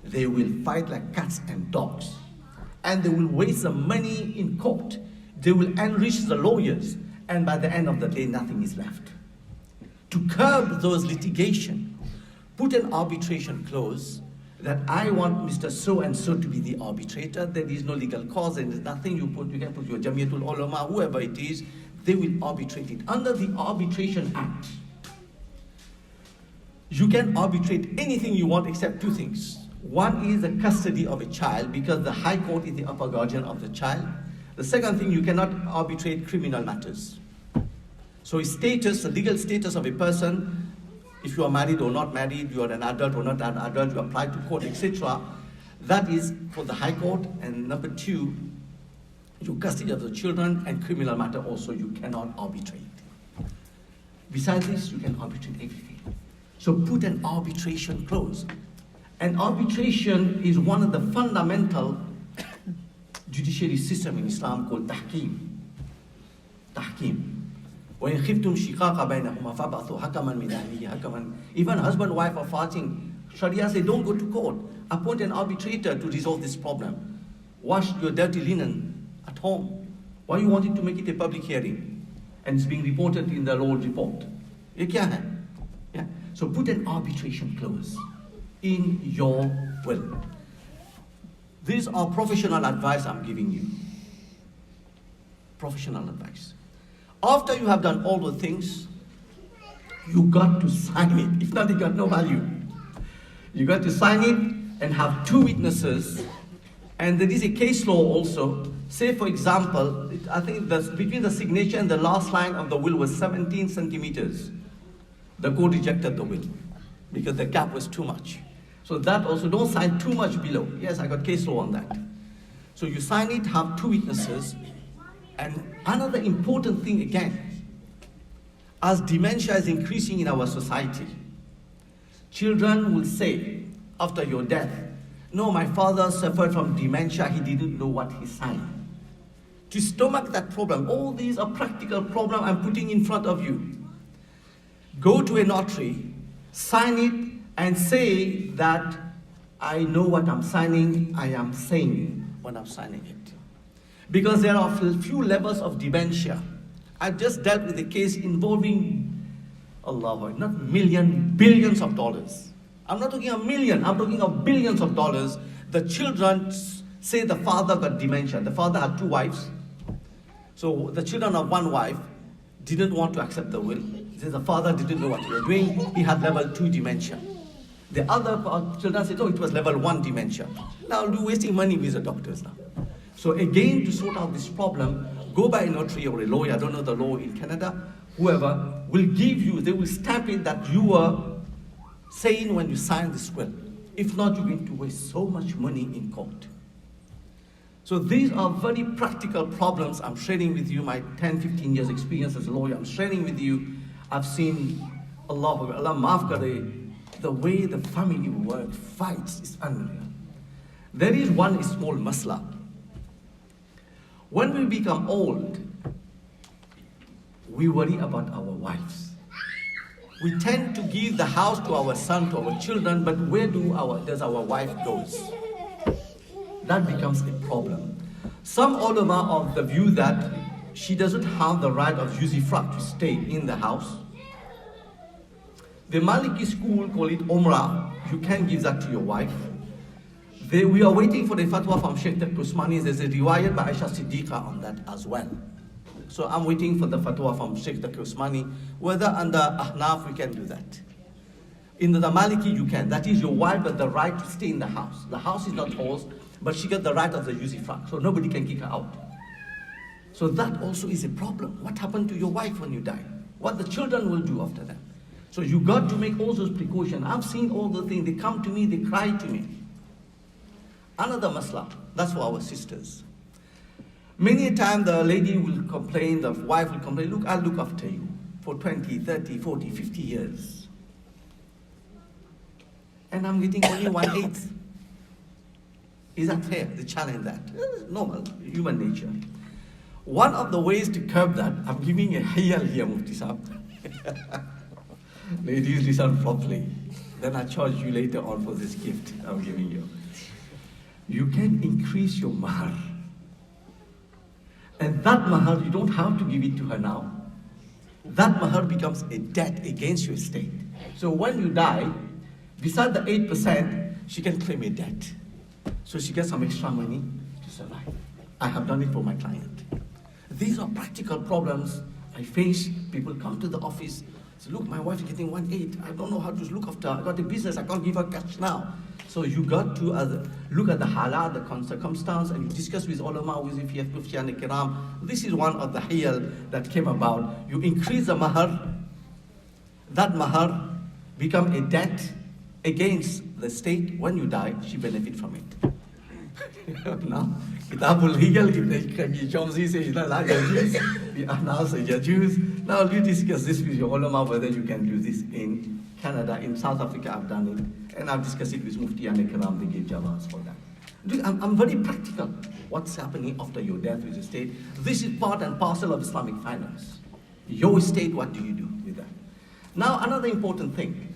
They will fight like cats and dogs. And they will waste the money in court. They will enrich the lawyers. And by the end of the day, nothing is left. To curb those litigation, put an arbitration clause that I want Mr. So-and-so to be the arbitrator. There is no legal cause, there is nothing. You can put your Jamiatul Ulama, whoever it is, they will arbitrate it. Under the Arbitration Act, you can arbitrate anything you want except 2 things. One is the custody of a child, because the High Court is the upper guardian of the child. The second thing, you cannot arbitrate criminal matters. So his status, the legal status of a person, if you are married or not married, you are an adult or not an adult, you apply to court, etc. That is for the High Court. And number two, your custody of the children and criminal matter also you cannot arbitrate. Besides this, you can arbitrate everything. So put an arbitration clause. And arbitration is one of the fundamental judiciary system in Islam called tahkim. Tahkim. وَإِنْ خِفْتُمْ شِقَاقَ بَيْنَهُمَا فَبَعْثُوا حَكَمًا مِنْ أَهْلِهِ حَكَمًا. Even husband and wife are fighting. Sharia says don't go to court. Appoint an arbitrator to resolve this problem. Wash your dirty linen at home. Why you wanted to make it a public hearing? And it's being reported in the law report. Ye kya hai? Yeah. So put an arbitration clause in your will. These are professional advice I'm giving you. Professional advice. After you have done all the things, you got to sign it. If not, it got no value. You got to sign it and have two witnesses. And there is a case law also. Say, for example, I think between the signature and the last line of the will was 17 centimeters. The court rejected the will because the gap was too much. So that also, don't sign too much below. Yes, I got case law on that. So you sign it, have two witnesses. And another important thing again, as dementia is increasing in our society, children will say after your death, no, my father suffered from dementia, he didn't know what he signed. To stomach that problem, all these are practical problems I'm putting in front of you. Go to a notary, sign it, and say that I know what I'm signing, I am saying when I'm signing it. Because there are a few levels of dementia. I've just dealt with a case involving, not million, billions of dollars. I'm not talking a million, I'm talking of billions of dollars. The children say the father got dementia. The father had two wives. So the children of one wife didn't want to accept the will. The father didn't know what he was doing. He had level 2 dementia. The other children said, oh, it was level 1 dementia. Now you're wasting money with the doctors now. So again, to sort out this problem, go by a notary or a lawyer, I don't know the law in Canada, whoever will give you, they will stamp it that you were saying when you sign this will. If not, you're going to waste so much money in court. So these are very practical problems I'm sharing with you, my 10, 15 years experience as a lawyer. I'm sharing with you, I've seen Allah maaf kare, the way the family work, fights is unreal. There is one small masla. When we become old, we worry about our wives. We tend to give the house to our son, to our children, but where does our wife go? That becomes a problem. Some ulama are of the view that she doesn't have the right of usufruct to stay in the house. The Maliki school call it Umrah. You can give that to your wife. We are waiting for the fatwa from Shaykh Dr. There's a riwayat by Aisha Siddiqa on that as well. So I'm waiting for the fatwa from Shaykh Dr. whether under Ahnaf we can do that. In the Maliki you can. That is, your wife has the right to stay in the house. The house is not hers, but she got the right of the usufruct, so nobody can kick her out. So that also is a problem. What happened to your wife when you die? What the children will do after that? So you got to make all those precautions. I've seen all the things. They come to me, they cry to me. Another masla, that's for our sisters. Many a time the lady will complain, the wife will complain, look, I'll look after you for 20, 30, 40, 50 years. And I'm getting only 1/8. Is that fair? They challenge that. It's normal, human nature. One of the ways to curb that, I'm giving a hayal here, Mufti Sahab. Ladies, listen properly. Then I charge you later on for this gift I'm giving you. You can increase your mahar. And that mahar, you don't have to give it to her now. That mahar becomes a debt against your estate. So when you die, beside the 8%, she can claim a debt. So she gets some extra money to survive. I have done it for my client. These are practical problems I face. People come to the office, say, look, my wife is getting 1/8. I don't know how to look after her. I got a business, I can't give her cash now. So you got to look at the halat, the circumstance, and you discuss with ulama, with Mufti and Kiram. This is one of the hiyal that came about. You increase the mahar. That mahar become a debt against the state. When you die, she benefit from it. Now, Kitabul Legal, Ibn Jomzi says, we are now Jews. Now you discuss this with your ulama, whether you can do this in Canada. In South Africa, I've done it. And I've discussed it with Mufti and Ikram, they gave jawabs for that. I'm very practical. What's happening after your death with the state? This is part and parcel of Islamic finance. Your estate, what do you do with that? Now, another important thing.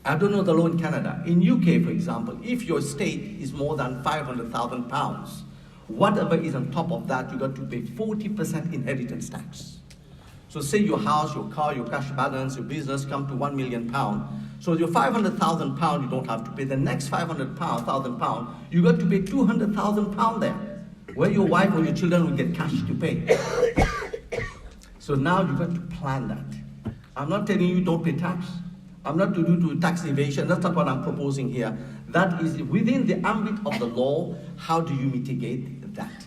I don't know the law in Canada. In UK, for example, if your estate is more than £500,000, whatever is on top of that, you got to pay 40% inheritance tax. So say your house, your car, your cash balance, your business come to £1 million. So your £500,000 you don't have to pay. The next £500,000, you got to pay £200,000 there, where your wife or your children will get cash to pay. So now you got to plan that. I'm not telling you don't pay tax. I'm not to do tax evasion. That's not what I'm proposing here. That is within the ambit of the law. How do you mitigate that?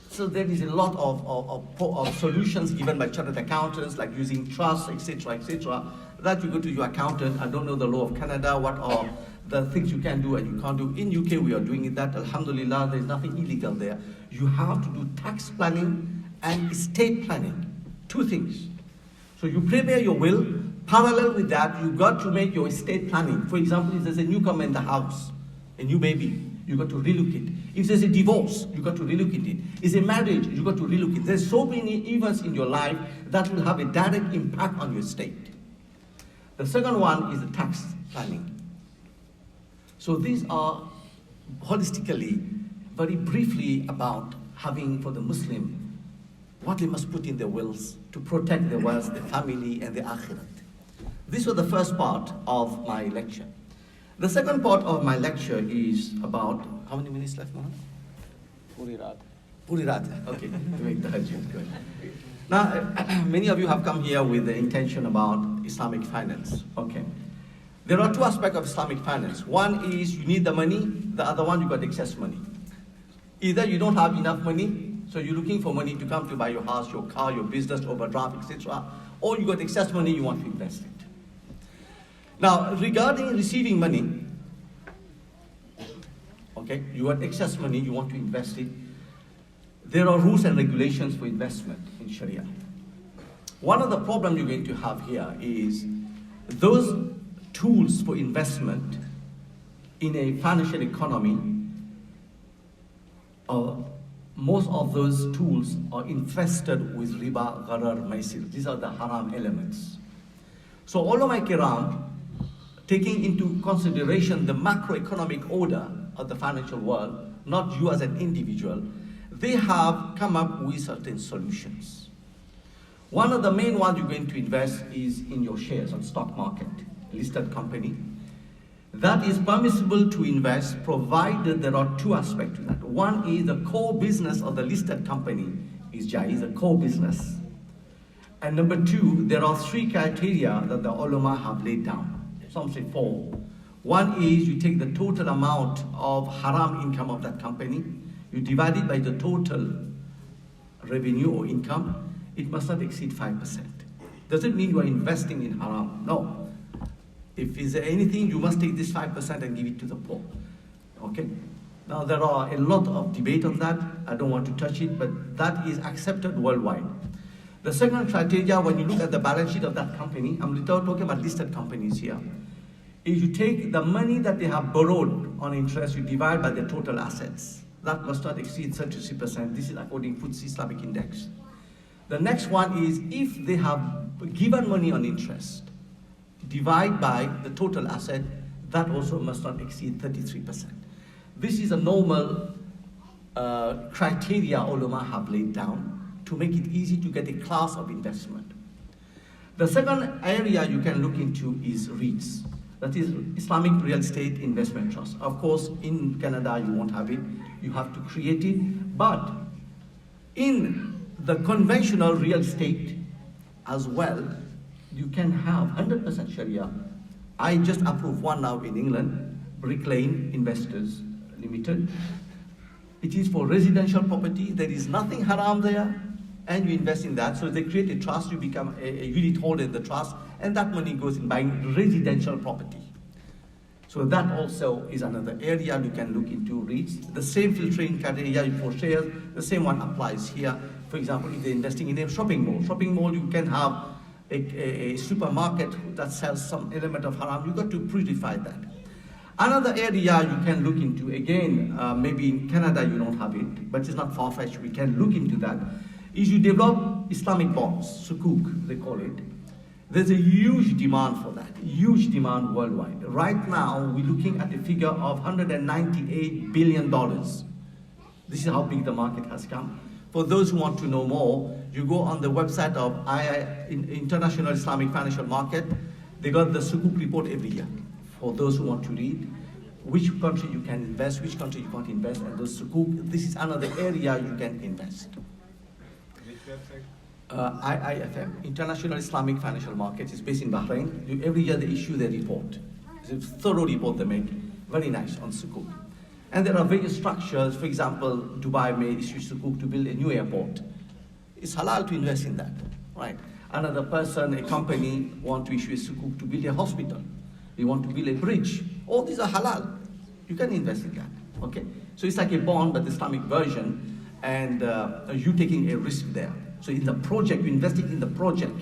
So there is a lot of solutions given by chartered accountants, like using trusts, etc., etc. That you go to your accountant. I don't know the law of Canada. What are the things you can do and you can't do? In UK, we are doing that. Alhamdulillah, there's nothing illegal there. You have to do tax planning and estate planning. Two things. So you prepare your will. Parallel with that, you got to make your estate planning. For example, if there's a newcomer in the house, a new baby, you got to relook it. If there's a divorce, you got to relook it. If it's a marriage, you got to relook it. There's so many events in your life that will have a direct impact on your estate. The second one is the tax planning. So these are holistically, very briefly about having for the Muslim what they must put in their wills to protect their wealth, their family, and their akhirat. This was the first part of my lecture. The second part of my lecture is about, how many minutes left, Mohammed? Puri Raat. Okay, to make the hajj. Good. Now, many of you have come here with the intention about Islamic finance. Okay. There are two aspects of Islamic finance. One is you need the money, the other one you got excess money. Either you don't have enough money, so you're looking for money to come to buy your house, your car, your business, overdraft, etc. Or you got excess money, you want to invest it. Now, regarding receiving money, okay, you got excess money, you want to invest it. There are rules and regulations for investment in Sharia. One of the problems you're going to have here is those tools for investment in a financial economy, most of those tools are infested with riba, gharar, maisir. These are the haram elements. So ulama kiram, taking into consideration the macroeconomic order of the financial world, not you as an individual, they have come up with certain solutions. One of the main ones you're going to invest is in your shares on stock market, listed company. That is permissible to invest provided there are two aspects to that. One is the core business of the listed company is jaiz, a core business. And number two, there are three criteria that the ulama have laid down. Some say four. One is you take the total amount of haram income of that company, you divide it by the total revenue or income, it must not exceed 5%. Does it mean you are investing in haram? No. If is there anything, you must take this 5% and give it to the poor. Okay? Now there are a lot of debate on that. I don't want to touch it, but that is accepted worldwide. The second criteria, when you look at the balance sheet of that company, I'm talking about listed companies here, is you take the money that they have borrowed on interest, you divide by the total assets. That must not exceed 33%. This is according to FTSE Islamic Index. The next one is if they have given money on interest, divide by the total asset, that also must not exceed 33%. This is a normal criteria ulama have laid down to make it easy to get a class of investment. The second area you can look into is REITs, that is Islamic Real Estate Investment Trust. Of course, in Canada you won't have it, you have to create it, but in the conventional real estate as well, you can have 100% Sharia. I just approved one now in England, Brick Lane Investors Limited. It is for residential property. There is nothing haram there. and you invest in that. So they create a trust, you become a unit holder in the trust, and that money goes in buying residential property. So that also is another area you can look into REITs. The same filtering criteria for shares, the same one applies here. For example, if they're investing in a shopping mall, you can have a supermarket that sells some element of haram. You've got to purify that. Another area you can look into, again, maybe in Canada you don't have it, but it's not far-fetched, we can look into that, is you develop Islamic bonds, sukuk, they call it. There's a huge demand for that, huge demand worldwide. Right now, we're looking at a figure of $198 billion. This is how big the market has come. For those who want to know more, you go on the website of International Islamic Financial Market. They got the sukuk report every year. For those who want to read, which country you can invest, which country you can't invest, and those sukuk, this is another area you can invest. Which website? IFM, International Islamic Financial Markets, is based in Bahrain. Every year they issue their report. It's a thorough report they make, very nice on sukuk. And there are various structures. For example, Dubai may issue sukuk to build a new airport. It's halal to invest in that, right? Another person, a company, want to issue a sukuk to build a hospital. They want to build a bridge. All these are halal. You can invest in that, okay? So it's like a bond, but the Islamic version, and you taking a risk there. So in the project, you're investing in the project.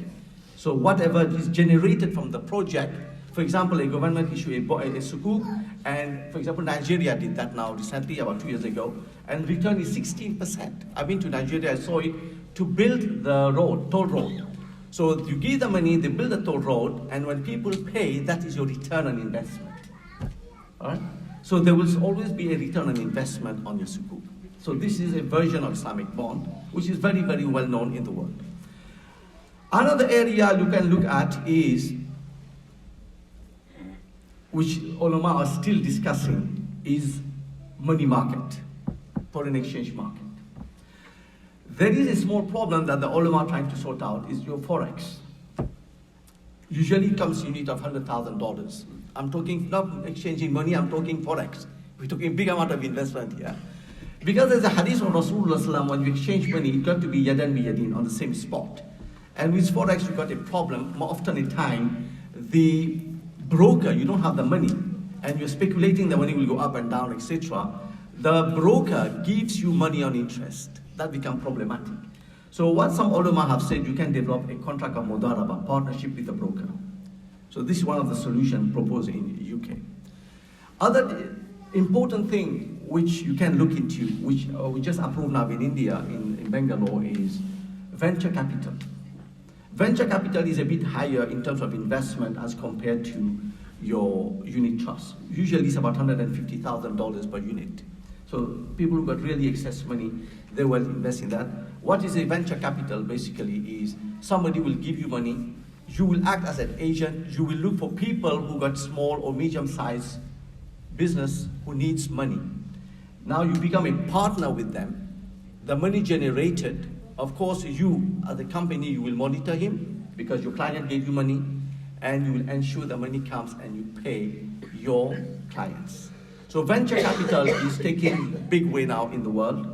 So whatever is generated from the project, for example, a government issue a sukuk, and for example, Nigeria did that now recently, about 2 years ago, and return is 16%. I've been to Nigeria, I saw it, to build the road, toll road. So you give the money, they build the toll road, and when people pay, that is your return on investment. All right? So there will always be a return on investment on your sukuk. So this is a version of Islamic bond, which is very, very well known in the world. Another area you can look at is, which ulama are still discussing, is money market, foreign exchange market. There is a small problem that the ulama are trying to sort out, is your forex. Usually it comes unit of $100,000. I'm talking not exchanging money, I'm talking forex. We're talking a big amount of investment here. Because there's a hadith of Rasulullah, when you exchange money, it's got to be yadan bi yadin, on the same spot. And with forex, you got a problem. More often in time, the broker, you don't have the money, and you're speculating the money will go up and down, etc. The broker gives you money on interest. That becomes problematic. So what some ulama have said, you can develop a contract of mudaraba, partnership with the broker. So this is one of the solutions proposed in the UK. Other important thing which you can look into, which we just approved now in India, in Bangalore, is venture capital. Venture capital is a bit higher in terms of investment as compared to your unit trust. Usually it's about $150,000 per unit. So people who got really excess money, they will invest in that. What is a venture capital basically is somebody will give you money, you will act as an agent, you will look for people who got small or medium-sized business who needs money. Now you become a partner with them. The money generated, of course, you as a company, you will monitor him because your client gave you money, and you will ensure the money comes and you pay your clients. So venture capital is taking a big way now in the world.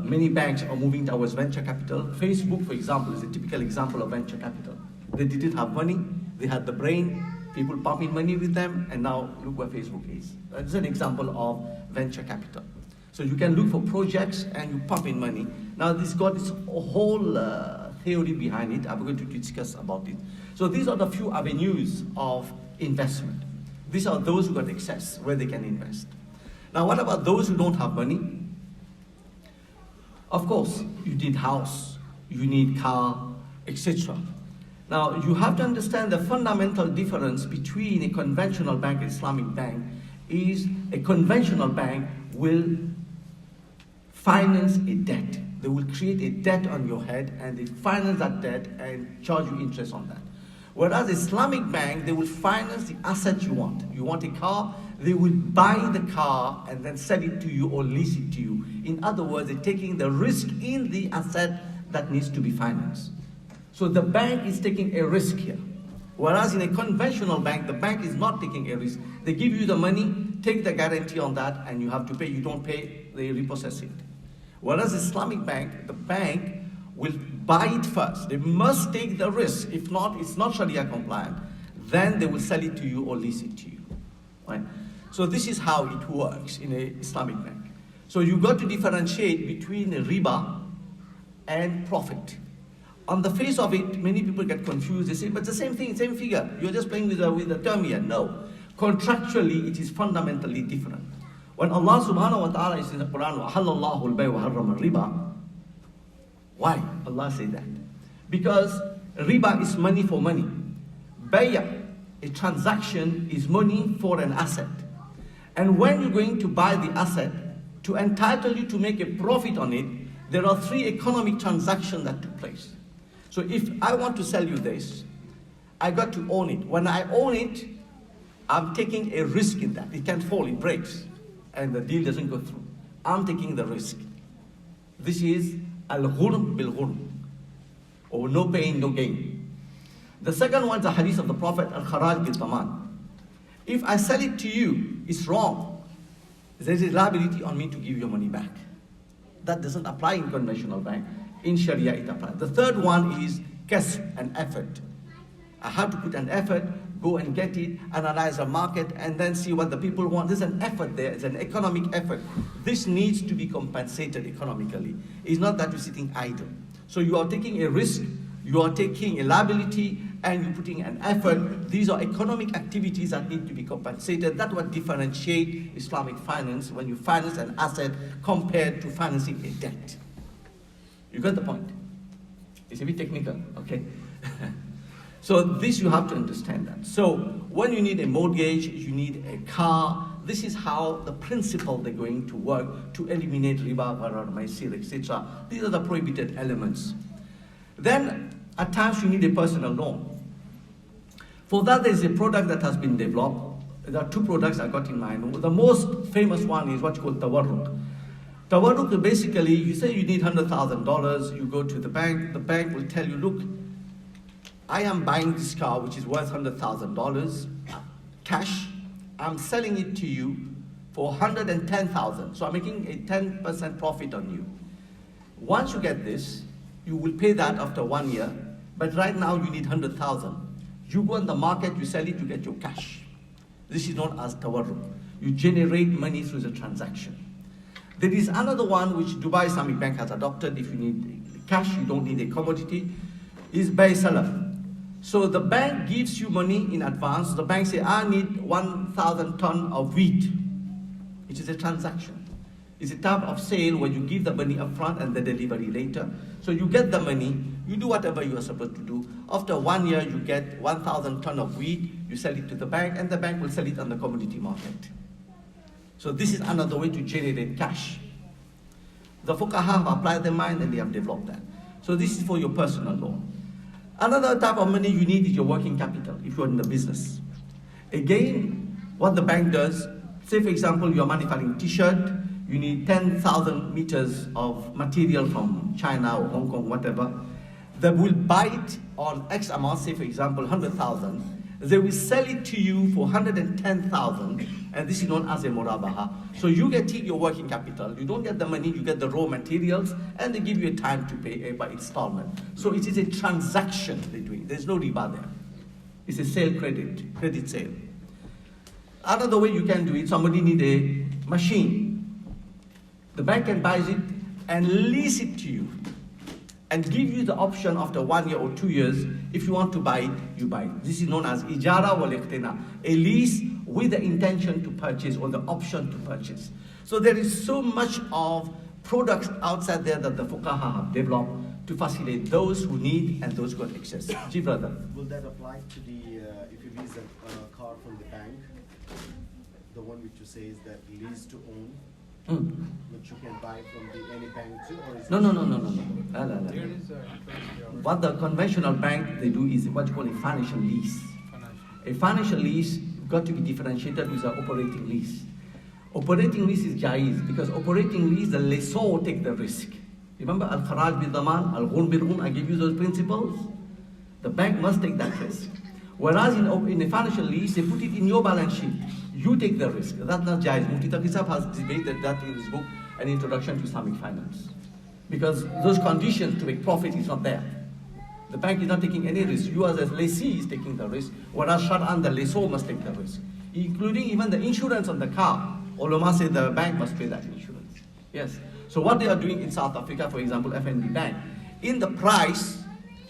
Many banks are moving towards venture capital. Facebook, for example, is a typical example of venture capital. They didn't have money, they had the brain, people pumping money with them, and now look where Facebook is. That's an example of venture capital. So you can look for projects and you pump in money. Now this got this whole theory behind it. I'm going to discuss about it. So these are the few avenues of investment. These are those who got excess, where they can invest. Now what about those who don't have money? Of course, you need house, you need car, etc. Now you have to understand the fundamental difference between a conventional bank and Islamic bank is a conventional bank will finance a debt. They will create a debt on your head and they finance that debt and charge you interest on that. Whereas Islamic bank, they will finance the asset you want. You want a car, they will buy the car and then sell it to you or lease it to you. In other words, they're taking the risk in the asset that needs to be financed. So the bank is taking a risk here. Whereas in a conventional bank, the bank is not taking a risk. They give you the money, take the guarantee on that, and you have to pay. You don't pay, they repossess it. Whereas Islamic bank, the bank will buy it first. They must take the risk. If not, it's not Sharia compliant. Then they will sell it to you or lease it to you. Right? So this is how it works in an Islamic bank. So you've got to differentiate between riba and profit. On the face of it, many people get confused. They say, but the same thing, same figure. You're just playing with the term here. No. Contractually, it is fundamentally different. When Allah subhanahu wa ta'ala is in the Quran, وَحَلَّ اللَّهُ الْبَيْعَ وَحَرَّمَ الرِّبَى. Why Allah say that? Because riba is money for money. Bay'a, a transaction, is money for an asset. And when you're going to buy the asset, to entitle you to make a profit on it, there are 3 economic transactions that took place. So if I want to sell you this, I got to own it. When I own it, I'm taking a risk in that. It can fall, it breaks, and the deal doesn't go through. I'm taking the risk. This is al-ghurm bil-ghurm, or no pain, no gain. The second one is the hadith of the Prophet, al-kharaj bil-taman. If I sell it to you, it's wrong. There is a liability on me to give your money back. That doesn't apply in conventional bank. In Sharia, it applies. The third one is kasb, an effort. I have to put an effort, go and get it, analyze the market, and then see what the people want. There's an effort there. It's an economic effort. This needs to be compensated economically. It's not that you're sitting idle. So you are taking a risk, you are taking a liability, and you're putting an effort. These are economic activities that need to be compensated. That's what differentiates Islamic finance when you finance an asset compared to financing a debt. You got the point? It's a bit technical, okay? So this you have to understand that. So when you need a mortgage, you need a car, this is how the principle they're going to work to eliminate riba, gharar, maisir, etc. These are the prohibited elements. Then at times you need a personal loan. For that there is a product that has been developed. There are 2 products I got in mind. The most famous one is what's called tawarruk. Tawarruk, basically, you say you need $100,000, you go to the bank will tell you, look, I am buying this car which is worth $100,000 cash. I'm selling it to you for $110,000. So I'm making a 10% profit on you. Once you get this, you will pay that after 1 year, but right now you need $100,000. You go on the market, you sell it, you get your cash. This is known as tawarruk. You generate money through the transaction. There is another one which Dubai Islamic Bank has adopted. If you need cash, you don't need a commodity, is bay salah. So the bank gives you money in advance. The bank says, I need 1,000 tons of wheat, which is a transaction. It's a type of sale where you give the money up front and the delivery later. So you get the money, you do whatever you are supposed to do. After 1 year, you get 1,000 tons of wheat, you sell it to the bank, and the bank will sell it on the commodity market. So this is another way to generate cash. The fuqaha have applied their mind and they have developed that. So this is for your personal loan. Another type of money you need is your working capital if you're in the business. Again, what the bank does, say for example, you're manufacturing t-shirt, you need 10,000 meters of material from China or Hong Kong, whatever. They will buy it on X amount, say for example, 100,000. They will sell it to you for 110,000, and this is known as a murabaha. So you get your working capital, you don't get the money, you get the raw materials, and they give you a time to pay by installment. So it is a transaction they're doing. There's no riba there. It's a sale credit sale. Another way you can do it, somebody need a machine. The bank can buy it and lease it to you and give you the option after 1 year or 2 years. If you want to buy it, you buy it. This is known as ijara wal iqtina, a lease with the intention to purchase or the option to purchase. So there is so much of products outside there that the fuqaha have developed to facilitate those who need and those who got access. Ji brother. Will that apply to the, if you lease a car from the bank, the one which you say is that lease to own? Which you can buy from any bank too? Or is No. There is a What the conventional bank they do is what you call a financial lease. A financial lease got to be differentiated with an operating lease. Operating lease is jaiz because operating lease the lessor take the risk. Remember al-kharaj bil-daman, al-ghurm bil-ghurm, I give you those principles. The bank must take that risk. Whereas in a financial lease, they put it in your balance sheet. You take the risk. That's not jaiz. Mufti Taqi Sahab has debated that in his book, An Introduction to Islamic Finance. because those conditions to make profit is not there. The bank is not taking any risk. You as a lessee is taking the risk, whereas Shar'an, the lessor must take the risk, including even the insurance on the car. Ulama say the bank must pay that insurance. Yes. So what they are doing in South Africa, for example, FNB Bank, in the price,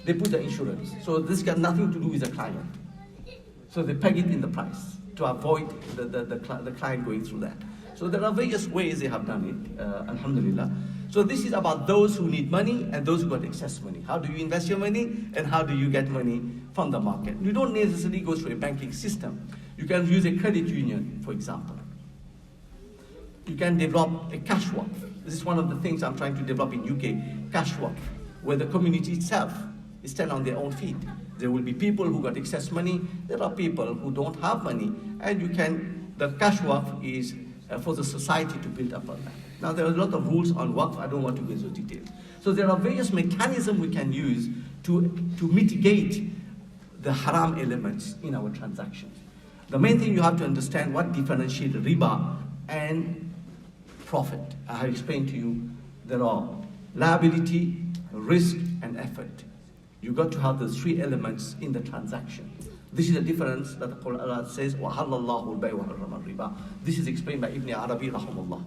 they put the insurance. So this got nothing to do with the client. So they peg it in the price to avoid the client going through that. So there are various ways they have done it, alhamdulillah. So this is about those who need money and those who got excess money. How do you invest your money and how do you get money from the market? You don't necessarily go through a banking system. You can use a credit union, for example. You can develop a cash waqf. This is one of the things I'm trying to develop in UK, cash waqf, where the community itself is stand on their own feet. There will be people who got excess money. There are people who don't have money. And the cash waqf is for the society to build upon that. Now there are a lot of rules on waqf. I don't want to go into details. So there are various mechanisms we can use to mitigate the haram elements in our transactions. The main thing you have to understand what differentiates riba and profit. I have explained to you there are liability, risk, and effort. You got to have the three elements in the transaction. This is the difference that the Quran says, وَحَلَّ اللَّهُ الْبَيْعَ وَحَرَّمَ الرِّبَى. This is explained by Ibn Arabi, rahimahullah.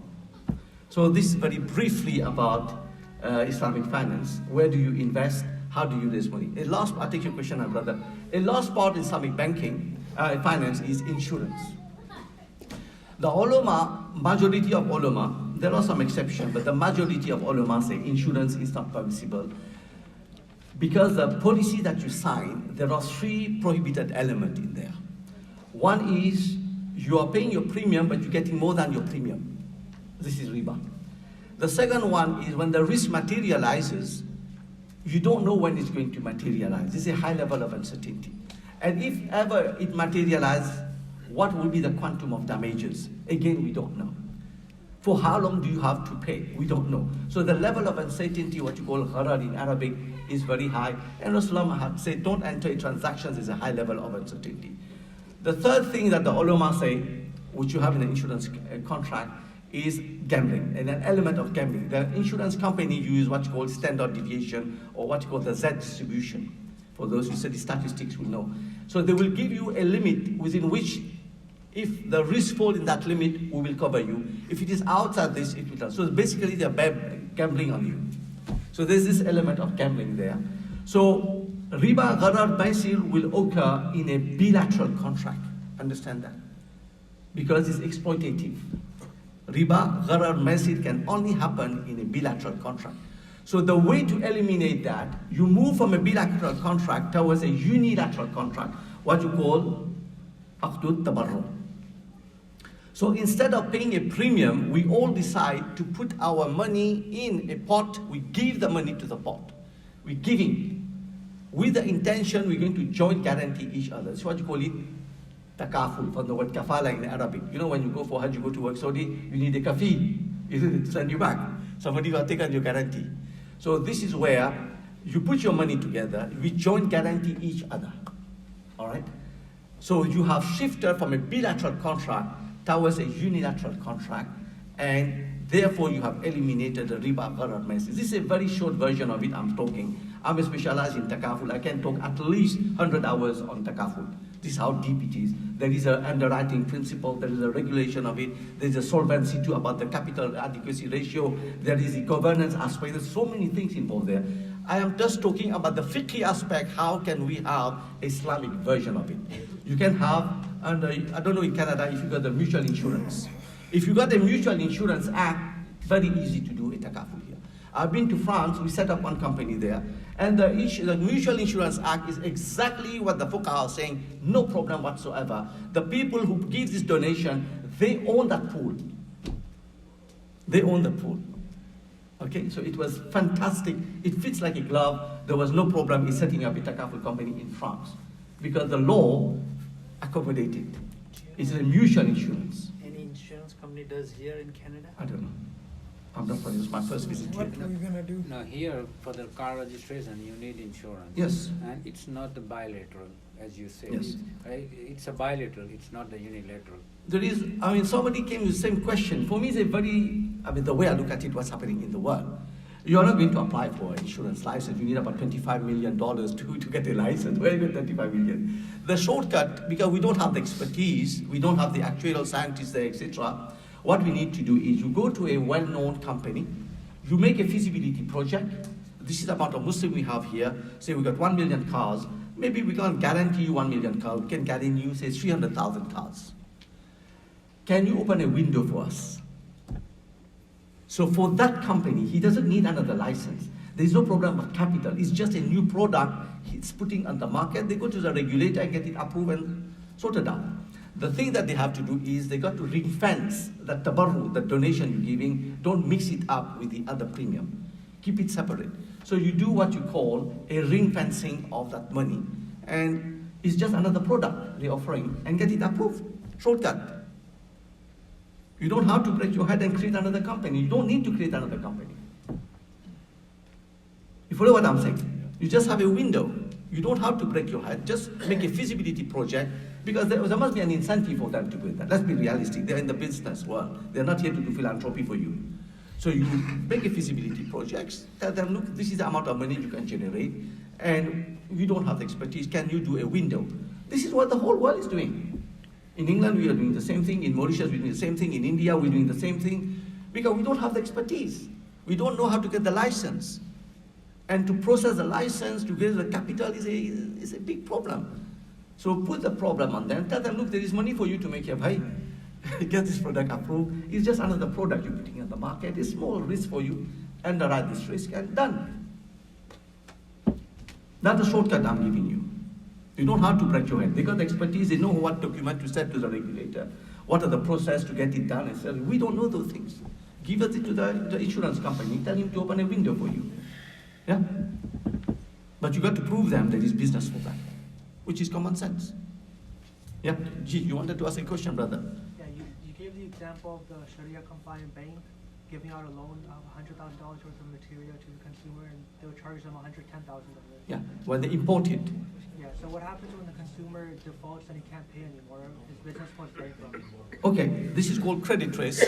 So this is very briefly about Islamic finance. Where do you invest? How do you raise money? I'll take your question, my brother. A last part in Islamic banking, finance is insurance. The ulama, majority of ulama, there are some exceptions, but the majority of ulama say insurance is not permissible. Because the policy that you sign, there are three prohibited elements in there. One is you are paying your premium, but you're getting more than your premium. This is riba. The second one is when the risk materializes, you don't know when it's going to materialize. This is a high level of uncertainty. And if ever it materializes, what will be the quantum of damages? Again, we don't know. For how long do you have to pay? We don't know. So the level of uncertainty, what you call gharar in Arabic, is very high. And Rasulullah had said, don't enter in transactions is a high level of uncertainty. The third thing that the ulama say, which you have in an insurance contract, is gambling, and an element of gambling. The insurance company use what you call standard deviation, or what you call the Z distribution. For those who study statistics will know. So they will give you a limit within which, if the risk falls in that limit, we will cover you. If it is outside this, it will not. So basically they're gambling on you. So there's this element of gambling there. So riba, gharar, maisir will occur in a bilateral contract. Understand that? Because it's exploitative. Riba, gharar, maisir can only happen in a bilateral contract. So the way to eliminate that, you move from a bilateral contract towards a unilateral contract, what you call aqdut tabarru. So instead of paying a premium, we all decide to put our money in a pot. We give the money to the pot. We're giving. With the intention, we're going to joint guarantee each other. That's what you call it takaful, from the word kafala in Arabic. You know, when you go for Hajj, you go to work Saudi, you need a kafil, isn't it, to send you back. Somebody who has taken your guarantee. So this is where you put your money together, we joint guarantee each other. All right? So you have shifted from a bilateral contract towards a unilateral contract, and therefore you have eliminated the riba, gharar, maisir. This is a very short version of it I'm talking. I'm specialized in takaful. I can talk at least 100 hours on takaful. This is how deep it is. There is an underwriting principle, there is a regulation of it, there is a solvency too about the capital adequacy ratio, there is a governance aspect, there's so many things involved there. I am just talking about the fiqh aspect, how can we have Islamic version of it. You can have, and I don't know in Canada if you got the mutual insurance. If you got a mutual insurance act, very easy to do a takaful here. I've been to France, we set up one company there, and the Mutual Insurance Act is exactly what the fuqaha are saying, no problem whatsoever. The people who give this donation, they own that pool. They own the pool. Okay, so it was fantastic. It fits like a glove. There was no problem in setting up a takaful company in France because the law accommodated. It's a mutual insurance. Any insurance company does here in Canada? I don't know. I'm not sure. It's my first visit here. What are we gonna do? Now here, for the car registration, you need insurance. Yes. And it's not the bilateral, as you said. Yes. Right? It's a bilateral, it's not the unilateral. There is, somebody came with the same question. For me, it's a very, the way I look at it, what's happening in the world. You are not going to apply for an insurance license. You need about $25 million to get a license. Where is the $25 million? The shortcut, because we don't have the expertise, we don't have the actuarial scientists there, etc. What we need to do is you go to a well-known company, you make a feasibility project. This is the amount of Muslim we have here. Say we got 1 million cars. Maybe we can't guarantee you 1 million cars. We can guarantee you, say, 300,000 cars. Can you open a window for us? So for that company, he doesn't need another license. There's no problem of capital. It's just a new product he's putting on the market. They go to the regulator and get it approved and sorted out. The thing that they have to do is they got to ring fence that tabarru, the donation you're giving, don't mix it up with the other premium. Keep it separate. So you do what you call a ring fencing of that money. And it's just another product they're offering and get it approved. Shortcut. You don't have to break your head and create another company. You don't need to create another company. You follow what I'm saying? You just have a window. You don't have to break your head. Just make a feasibility project because there must be an incentive for them to do that. Let's be realistic. They're in the business world. They're not here to do philanthropy for you. So you make a feasibility project, tell them, look, this is the amount of money you can generate, and you don't have the expertise. Can you do a window? This is what the whole world is doing. In England, we are doing the same thing. In Mauritius, we're doing the same thing. In India, we're doing the same thing because we don't have the expertise. We don't know how to get the license. And to process the license, to get the capital is a big problem. So put the problem on them. Tell them, look, there is money for you to make your pay. Get this product approved. It's just another product you're putting on the market. It's small risk for you. Underwrite this risk and done. That's the shortcut I'm giving you. You don't have to break your head. They got the expertise. They know what document to send to the regulator. What are the process to get it done? And so we don't know those things. Give it to the insurance company. Tell him to open a window for you. Yeah? But you got to prove them that it's business for them, which is common sense. Yeah? Gee, you wanted to ask a question, brother? Yeah, you gave the example of the Sharia-compliant bank giving out a loan of $100,000 worth of material to the consumer, and they'll charge them $110,000. Yeah, when they import it. Yeah, so what happens when the consumer defaults and he can't pay anymore? His business goes bankrupt. Okay, this is called credit trace.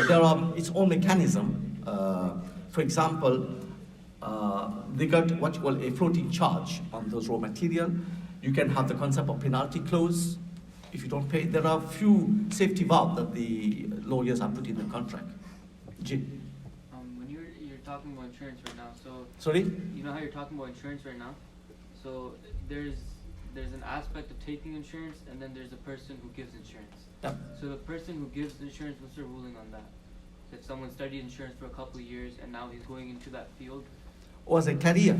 There are its own mechanism. For example, they got what you call a floating charge on those raw material. You can have the concept of penalty clause. If you don't pay, there are few safety valves that the lawyers have put in the contract. Jim. When you're talking about insurance right now, so Sorry? you know how you're talking about insurance right now? So there's an aspect of taking insurance, and then there's a person who gives insurance. Yeah. So the person who gives insurance, what's the ruling on that? If someone studied insurance for a couple of years and now he's going into that field? Or as a career.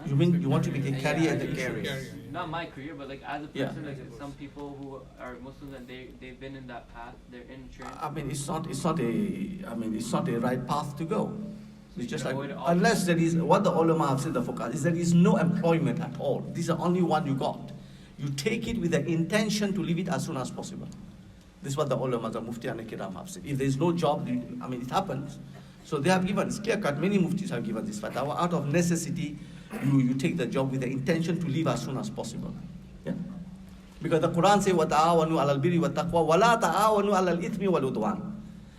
You mean you want to make a career in the career. insurance? Not my career, but like as a Yeah. person, like some people who are Muslims and they've been in that path, they're in insurance. I mean, it's not a right path to go. It's just like, avoid all unless there is, what the ulama have said, the focus is there is no employment at all. This is the only one you got. You take it with the intention to leave it as soon as possible. This is what the ulama, the mufti and the kiram have said. If there is no job, it happens. So they have given, it's clear cut, many muftis have given this fatwa. Out of necessity, you take the job with the intention to leave as soon as possible. Yeah? Because the Quran says, وَتَعَاوَنُوا عَلَى الْبِرِّ وَالتَّقْوَى وَلَا تَعَاوَنُوا عَلَى الْإِثْمِ وَالْعُدْوَانِ.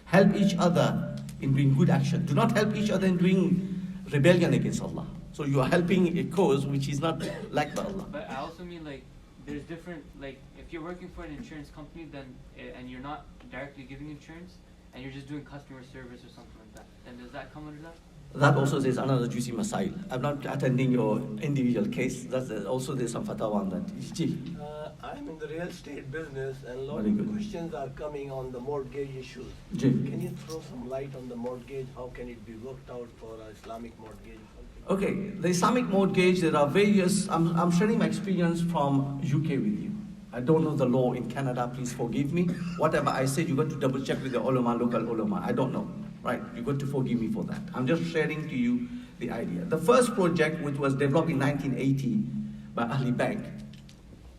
Help each other in doing good action. Do not help each other in doing rebellion against Allah. So you are helping a cause which is not liked by Allah. But I also mean like there's different, like if you're working for an insurance company then and you're not directly giving insurance and you're just doing customer service or something like that, then does that come under that? That also there's another juicy masail. I'm not attending your individual case. That's also there's some fatwa on that. I'm in the real estate business and a lot Very of good. questions are coming on the mortgage issues. Jim. Can you throw some light on the mortgage? How can it be worked out for an Islamic mortgage? Okay, the Islamic mortgage, there are various, I'm sharing my experience from UK with you. I don't know the law in Canada, please forgive me. Whatever I said, you got to double check with the ulama, local ulama. I don't know, right? You got to forgive me for that. I'm just sharing to you the idea. The first project, which was developed in 1980 by Ali Bank,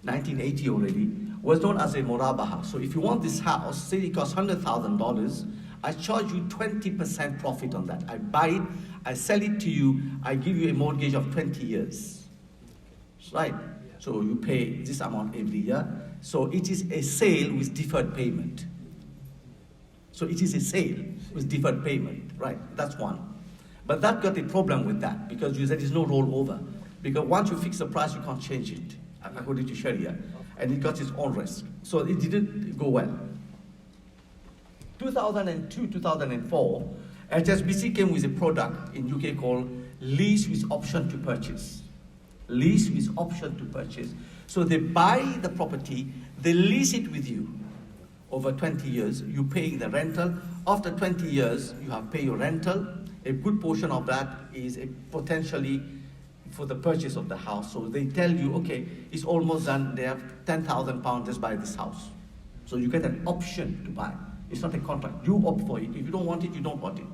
1980 already, was known as a murabaha. So if you want this house, say it costs $100,000, I charge you 20% profit on that. I buy it, I sell it to you, I give you a mortgage of 20 years. Right? So you pay this amount every year. So it is a sale with deferred payment. So it is a sale with deferred payment, right? That's one. But that got a problem with that because there is no rollover. Because once you fix the price, you can't change it according to Sharia. And it got its own risk. So it didn't go well. 2002, 2004, HSBC came with a product in UK called lease with option to purchase. Lease with option to purchase. So they buy the property, they lease it with you over 20 years. You pay the rental. After 20 years, you have pay your rental. A good portion of that is potentially for the purchase of the house. So they tell you, okay, it's almost done. They have £10,000, just buy this house. So you get an option to buy. It's not a contract. You opt for it. If you don't want it, you don't want it.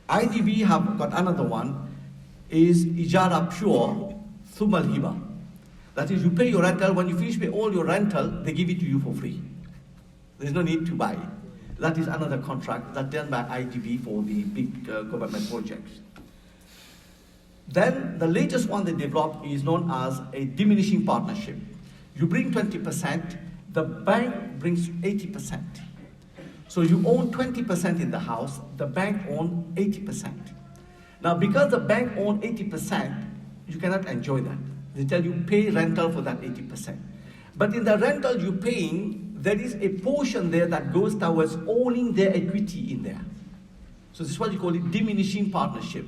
IDB have got another one, is Ijara Pure Thumal Hiba. That is, you pay your rental. When you finish pay all your rental, they give it to you for free. There's no need to buy it. That is another contract that's done by IDB for the big government projects. Then the latest one they developed is known as a diminishing partnership. You bring 20%, the bank brings 80%. So you own 20% in the house, the bank owns 80%. Now because the bank owns 80%, you cannot enjoy that. They tell you pay rental for that 80%. But in the rental you're paying, there is a portion there that goes towards owning their equity in there. So this is what you call it diminishing partnership.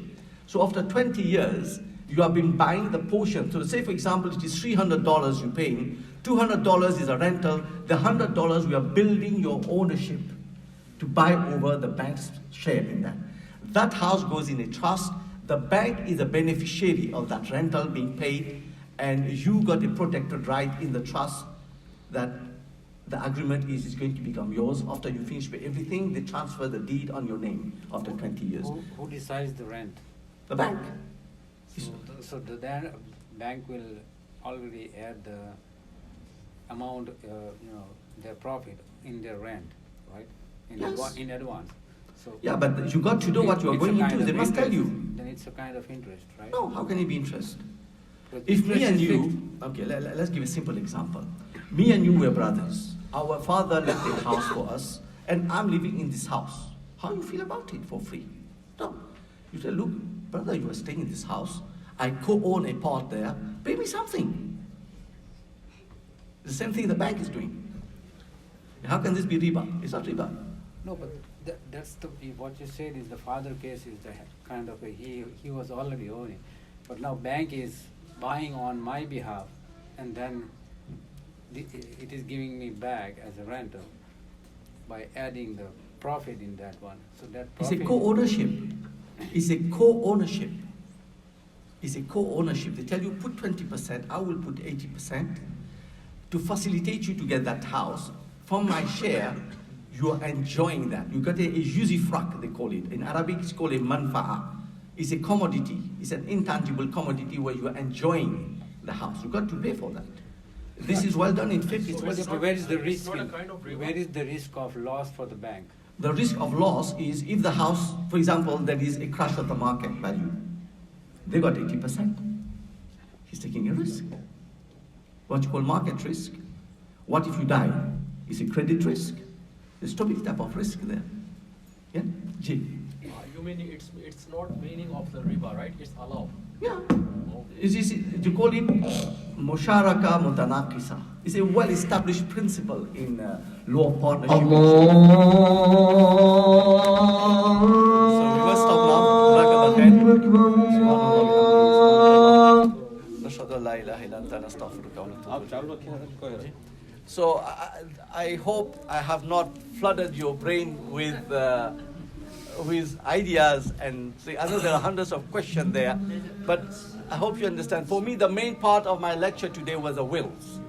So after 20 years, you have been buying the portion. So say for example, it is $300 you're paying, $200 is a rental, the $100 we are building your ownership to buy over the bank's share in that. That house goes in a trust, the bank is a beneficiary of that rental being paid, and you got a protected right in the trust that the agreement is going to become yours. After you finish pay everything, they transfer the deed on your name after 20 years. Who decides the rent? The bank. So the bank will already add the amount, their profit in their rent, right? In advance. So yeah, but you got to know what you are going into. They must tell you. Then it's a kind of interest, right? No, how can it be interest? But If me and fixed. you, okay, let's give a simple example. Me and you were brothers. Our father left a house for us, and I'm living in this house. How do you feel about it for free? No. You say, look, brother, you are staying in this house. I co-own a part there. Pay me something. The same thing the bank is doing. How can this be riba? It's not riba. No, but that's what you said is the father case is the kind of he was already owning, but now bank is buying on my behalf, and then it is giving me back as a rental by adding the profit in that one. So that It's profit a co-ownership. It's a co-ownership. It's a co-ownership. They tell you put 20%, I will put 80% to facilitate you to get that house. From my share, you are enjoying that. You got a yuzifrak, they call it. In Arabic, it's called a manfa'a. It's a commodity. It's an intangible commodity where you are enjoying the house. You got to pay for that. This is well done in fiqh. It's well done. Where is the risk? Where is the risk of loss for the bank? The risk of loss is if the house, for example, there is a crash of the market value. They got 80%. He's taking a risk. What you call market risk. What if you die? It's a credit risk. There's a type of risk there. Yeah? G. You mean it's not meaning of the riba, right? It's allowed. Yeah. You call it musharaka mutanaqisa. It's a well-established principle in law of partnership. So we must stop now. So I hope I have not flooded your brain with ideas, and I know there are hundreds of questions there, but I hope you understand. For me, the main part of my lecture today was the wills,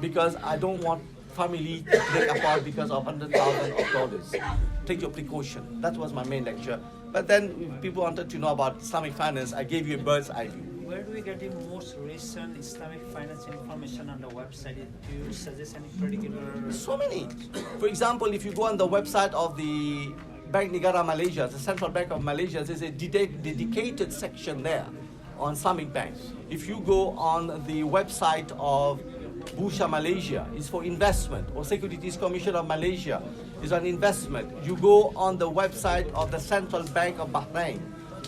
because I don't want family to break apart because of $100,000. Take your precaution. That was my main lecture. But then if people wanted to know about Islamic finance, I gave you a bird's eye view. Where do we get the most recent Islamic finance information on the website? Do you suggest any particular? So many. For example, if you go on the website of the Bank Negara Malaysia, the Central Bank of Malaysia, there's a dedicated section there on Islamic Bank. If you go on the website of Bursa Malaysia, it's for investment, or Securities Commission of Malaysia, is an investment. You go on the website of the Central Bank of Bahrain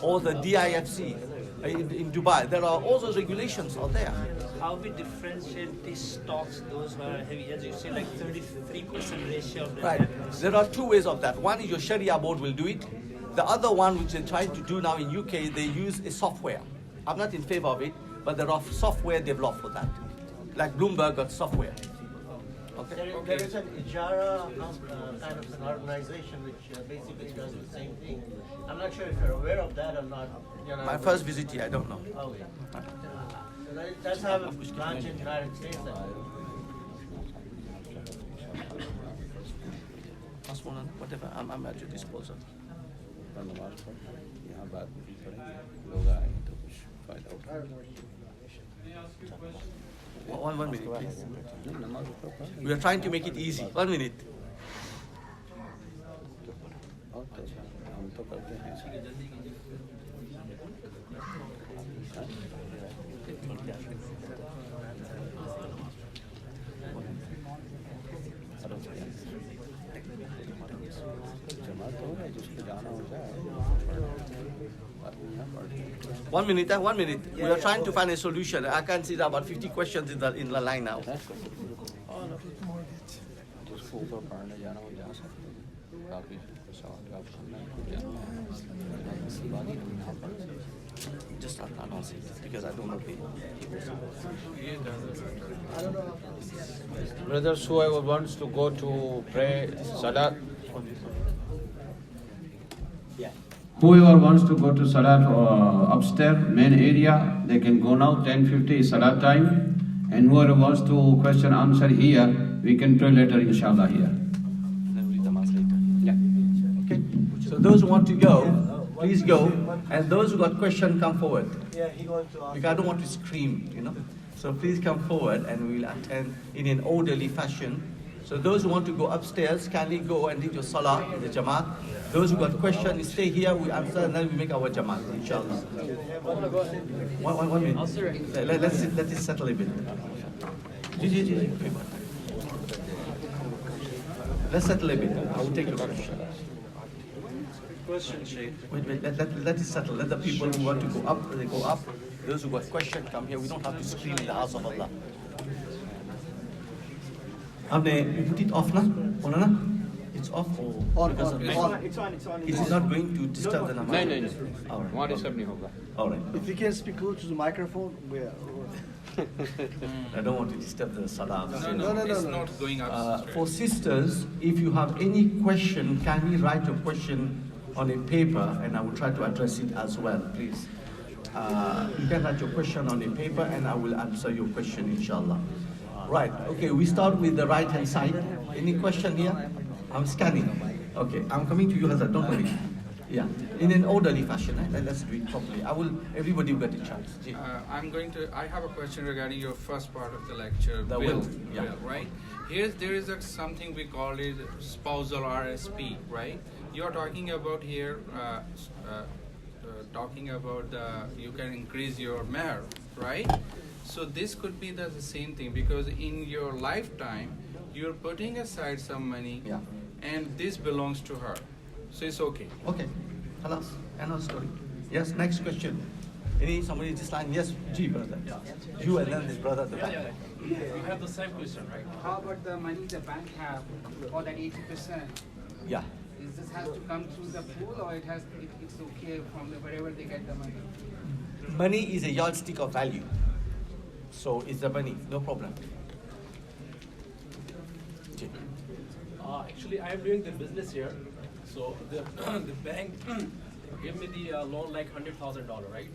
or the DIFC in Dubai. There are also regulations out there. How we differentiate these stocks, those who are heavy, as you say, like 33% ratio of the Right. There are two ways of that. One is your Sharia board will do it. The other one, which they're trying to do now in UK, they use a software. I'm not in favor of it, but there are software developed for that. Like Bloomberg got software. Okay. There is an Ijara kind of an organization which basically does the same thing. I'm not sure if you're aware of that or not. You know, My first visit here, I don't know. Oh, yeah. So that does have a branch in the United States. Whatever, I'm at your disposal. One minute, please. We are trying to make it easy. 1 minute. One minute. We are trying to find a solution. I can see there are about 50 questions in the line now. Just announce it because I don't know. Brothers, whoever wants to go to pray Salat, whoever wants to go to Salat upstairs, main area, they can go now, 10:50 is Salat time. And whoever wants to question answer here, we can pray later, inshallah, here. Then read the mass later. Yeah. Okay. So those who want to go, please go. And those who got question, come forward. Yeah, he wants to ask. Because I don't want to scream, you know. So please come forward and we'll attend in an orderly fashion. So those who want to go upstairs, kindly go and lead your salah in the Jamaat. Those who got questions, stay here, we answer, and then we make our Jamaat, inshallah. 1 minute. Let it settle a bit. Let's settle a bit. I will take your question. Wait, let it settle. Let the people who want to go up, they go up. Those who got questions, come here. We don't have to scream in the house of Allah. You put it off now? It's off or because of It's on. It is not going to disturb the namaz. No. All right. All right. If you can speak close to the microphone, I don't want to disturb the salah. No, it's not going up. For sisters, if you have any question, kindly write your question on a paper, and I will try to address it as well, please. You can write your question on a paper, and I will answer your question, inshallah. Right. Okay. We start with the right-hand side. Any question here? I'm scanning. Okay. I'm coming to you, Hazrat. Don't worry. Yeah. In an orderly fashion. Let's do it properly. Everybody will get a chance. I have a question regarding your first part of the lecture. The will. Yeah. Right? There is something we call it spousal RSP, right? You're talking about here, you can increase your meher, right? So this could be the same thing, because in your lifetime, you're putting aside some money, and this belongs to her. So it's okay. Okay. Halas. Another story. Yes, next question. Somebody this line? Yes, G, brother. You and then this brother at the back. I have the same question, right? How about the money the bank have, or that 80%? Yeah. Is this has to come through the pool, or it's okay from wherever they get the money? Money is a yardstick of value. So it's the money, no problem. Actually, I am doing the business here. So the bank gave me the loan like $100,000, right?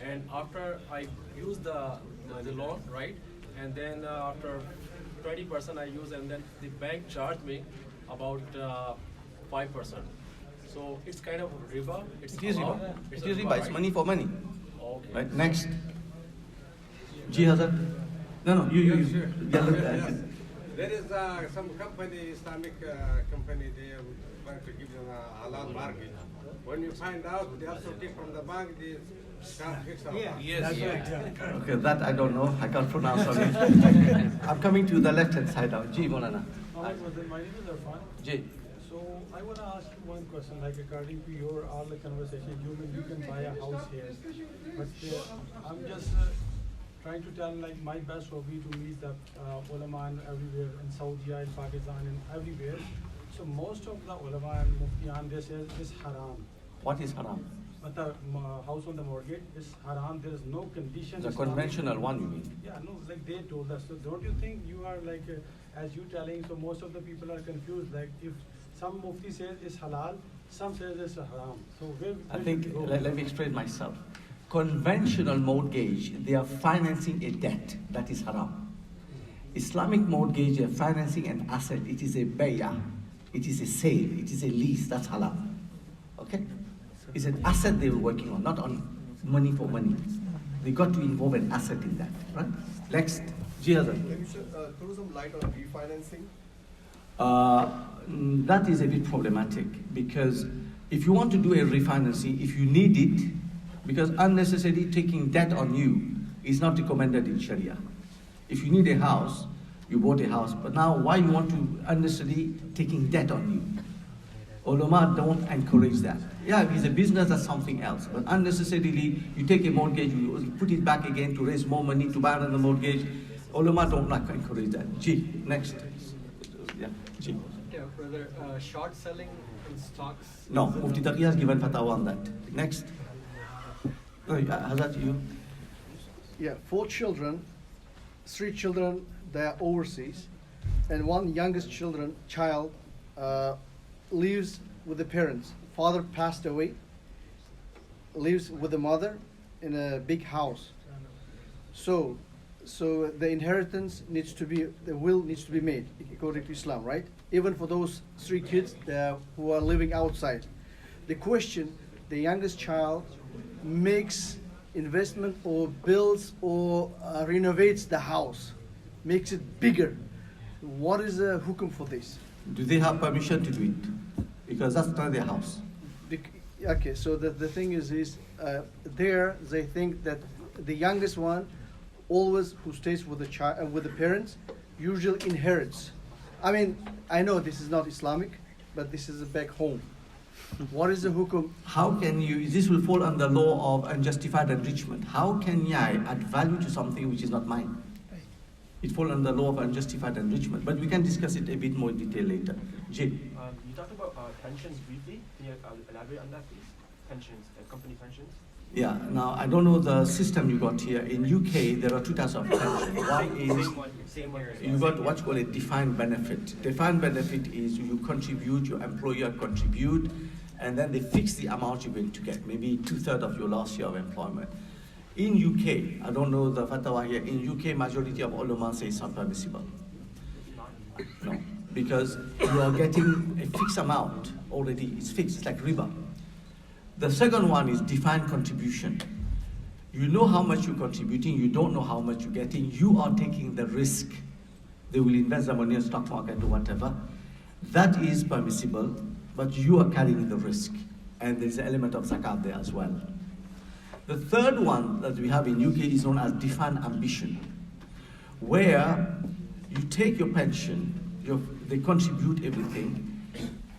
And after I use the loan, right? And then after 20% I use, and then the bank charged me about 5%. So it's kind of riba. It is riba. It's It is riba. right? It's money for money. Okay. Right. Next. G Hazard. No. You. Sure. There is some company, Islamic company, they are trying to give you a halal market. When you find out, they also take from the bank, they start fix up. Yes. Okay, that I don't know. I can't pronounce on it. I'm coming to the left-hand side now. G, Molana. My name is Irfan. G. So I want to ask you one question, like according to your all the conversation, you can buy a house here, but I'm just trying to tell like my best hobby to meet the ulama everywhere in Saudi, in Pakistan, and everywhere. So most of the ulama and muftiyan they say is haram. What is haram? But the house on the mortgage is haram. There is no condition. The conventional one, you mean? Yeah, no, like they told us. So don't you think you are like, as you telling, so most of the people are confused. Like if some mufti says it's halal, some says it's haram. So where I think, should we go? let me explain myself. Conventional mortgage, they are financing a debt, that is haram. Islamic mortgage, they are financing an asset, it is a bay'ah, it is a sale, it is a lease, that's halal. Okay? It's an asset they were working on, not on money for money. They got to involve an asset in that, right? Next, Jihazan. Maybe you should throw some light on refinancing. That is a bit problematic because if you want to do a refinancing, if you need it, because unnecessarily taking debt on you is not recommended in Sharia. If you need a house, you bought a house, but now why you want to unnecessarily taking debt on you? Ulama don't encourage that. Yeah, if it's a business, that's something else. But unnecessarily, you take a mortgage, you put it back again to raise more money to buy another mortgage. Ulama don't like to encourage that. G, next. Yeah, G. Yeah, brother, short selling in stocks. No, Mufti Taqi has given fatwa on that. Next. Hazrat, you? Yeah, 4 children, 3 children, they are overseas, and one youngest child lives with the parents. Father passed away, lives with the mother in a big house. So the inheritance needs to be, the will needs to be made according to Islam, right? Even for those 3 kids who are living outside. The question, the youngest child makes investment or builds or renovates the house, makes it bigger. What is the hukum for this? Do they have permission to do it? Because that's not their house. Okay, so the thing is there they think that the youngest one, always who stays with the child with the parents, usually inherits. I mean, I know this is not Islamic, but this is back home. What is the hukum? How can you, this will fall under law of unjustified enrichment. How can I add value to something which is not mine? It falls under law of unjustified enrichment, but we can discuss it a bit more in detail later. Jay. You talked about pensions briefly. Can you elaborate on that, please? Pensions, company pensions? Yeah, now I don't know the system you got here. In UK, there are 2 types of pension. One is, you got what's called a defined benefit. Defined benefit is you contribute, your employer contribute, and then they fix the amount you're going to get, maybe 2/3 of your last year of employment. In UK, I don't know the fatwa here, in UK, majority of ulama say it's not permissible. No, because you are getting a fixed amount already, it's fixed, it's like riba. The second one is defined contribution. You know how much you're contributing, you don't know how much you're getting, you are taking the risk. They will invest the money in the stock market or whatever. That is permissible, but you are carrying the risk. And there's an element of zakat there as well. The third one that we have in UK is known as defined ambition, where you take your pension, they contribute everything,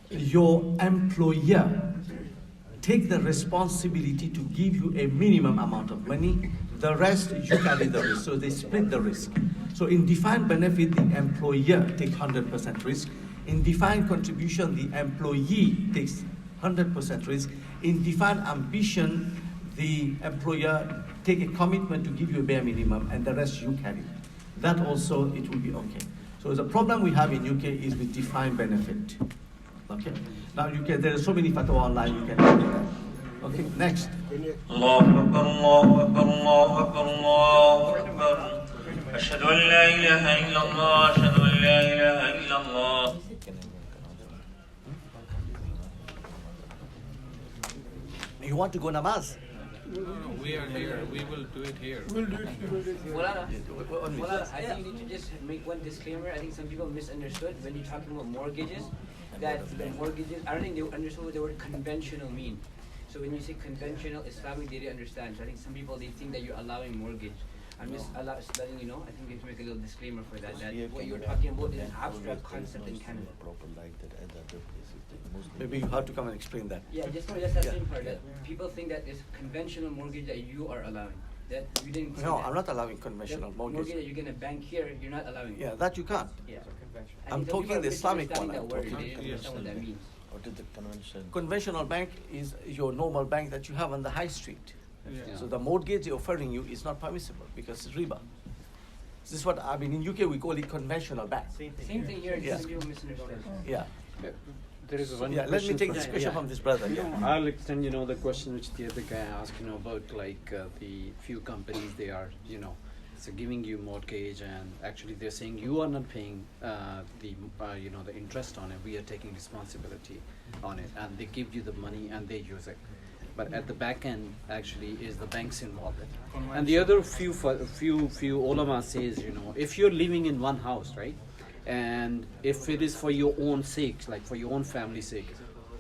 your employer take the responsibility to give you a minimum amount of money, the rest you carry the risk, so they split the risk. So in defined benefit, the employer takes 100% risk. In defined contribution, the employee takes 100% risk. In defined ambition, the employer take a commitment to give you a bare minimum and the rest you carry. That also, it will be okay. So the problem we have in UK is with defined benefit. Okay. Now there are so many fatwa online, you can look at that. Okay, next. Allahu Akbar, Allahu Akbar, Allahu Akbar, Allahu Akbar. Ashhadu an la ilaha illallah, ashhadu an la ilaha illallah. You want to go namaz? No, we are here. We will do it here. Well, I think you need to just make one disclaimer. I think some people misunderstood when you're talking about mortgages, that the mortgages, I don't think they understood what the word conventional mean. So when you say conventional Islamic, they didn't understand. So I think some people, they think that you're allowing mortgage. I'm just letting you know, I think we have to make a little disclaimer for that, that what you're talking about is an abstract concept in Canada. Maybe you have to come and explain that. Yeah, just that same part, that people think that it's conventional mortgage that you are allowing. That you didn't say No, that. I'm not allowing conventional The mortgage. that you get in a bank here, you're not allowing. Yeah, that you can't. Yeah. I'm talking the Islamic one. That I'm word, talking. they didn't understand what that means. What is the convention? Conventional bank is your normal bank that you have on the high street. Yeah. So the mortgage they're offering you is not permissible because it's riba. This is what I mean. In UK we call it conventional bank. Same thing here. Yeah. Some people misunderstand. Yeah. There is one Yeah, let question me take from- this question from this brother. You Yeah. know, I'll extend, the question which the other guy asked, about like the few companies they are, so giving you mortgage and actually they're saying you are not paying the interest on it. We are taking responsibility on it, and they give you the money and they use it. But at the back end, actually, is the banks involved. And the other few ulama says, if you're living in one house, right? And if it is for your own sake, like for your own family's sake,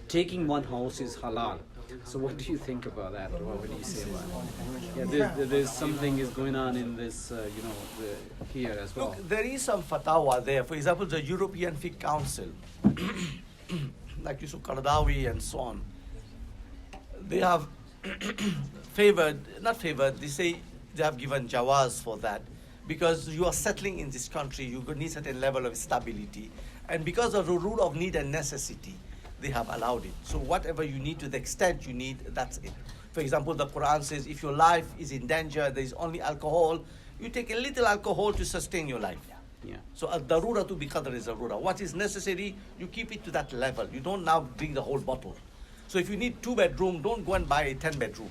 taking one house is halal. So what do you think about that? Or what do you say about it? Yeah, there's something is going on in this, here as well. Look, there is some fatwa there. For example, the European Fiqh Council, like Yusuf Qaradawi and so on, they have they say they have given jawaz for that. Because you are settling in this country, you need certain level of stability. And because of the rule of need and necessity, they have allowed it. So whatever you need to the extent you need, that's it. For example, the Quran says, if your life is in danger, there is only alcohol, you take a little alcohol to sustain your life. Yeah. So al-darura to bi qadri zarura. What is necessary, you keep it to that level. You don't now drink the whole bottle. So if you need 2-bedroom, don't go and buy a 10-bedroom.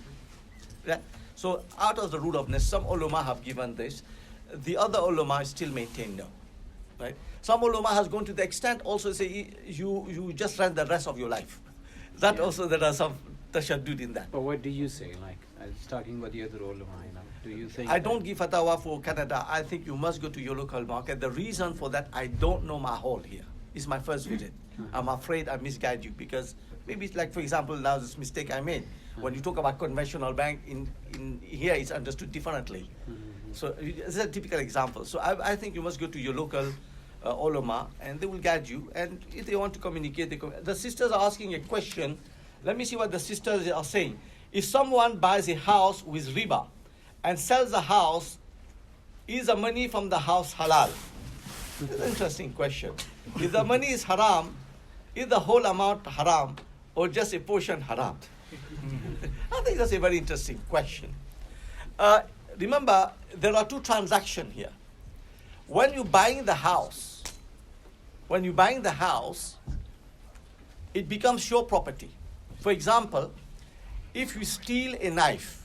Yeah? So out of the rule of necessity, some ulama have given this. The other ulama still maintain no, right? Some ulama has gone to the extent also say you just rent the rest of your life. That also there are some tashaddud in that. But what do you say? Like I was talking about the other ulama, do you think? I don't give fatwa for Canada. I think you must go to your local market. The reason for that, I don't know my hall here. It's my first visit. I'm afraid I misguide you because maybe it's like, for example, now this mistake I made. When you talk about conventional bank, in here it's understood differently. So it's a typical example. So I think you must go to your local ulama and they will guide you. And if they want to communicate, the sisters are asking a question. Let me see what the sisters are saying. If someone buys a house with riba and sells the house, is the money from the house halal? It's an interesting question. If the money is haram, is the whole amount haram or just a portion haram? I think that's a very interesting question. Remember, there are two transactions here. When you're buying the house, it becomes your property. For example, if you steal a knife,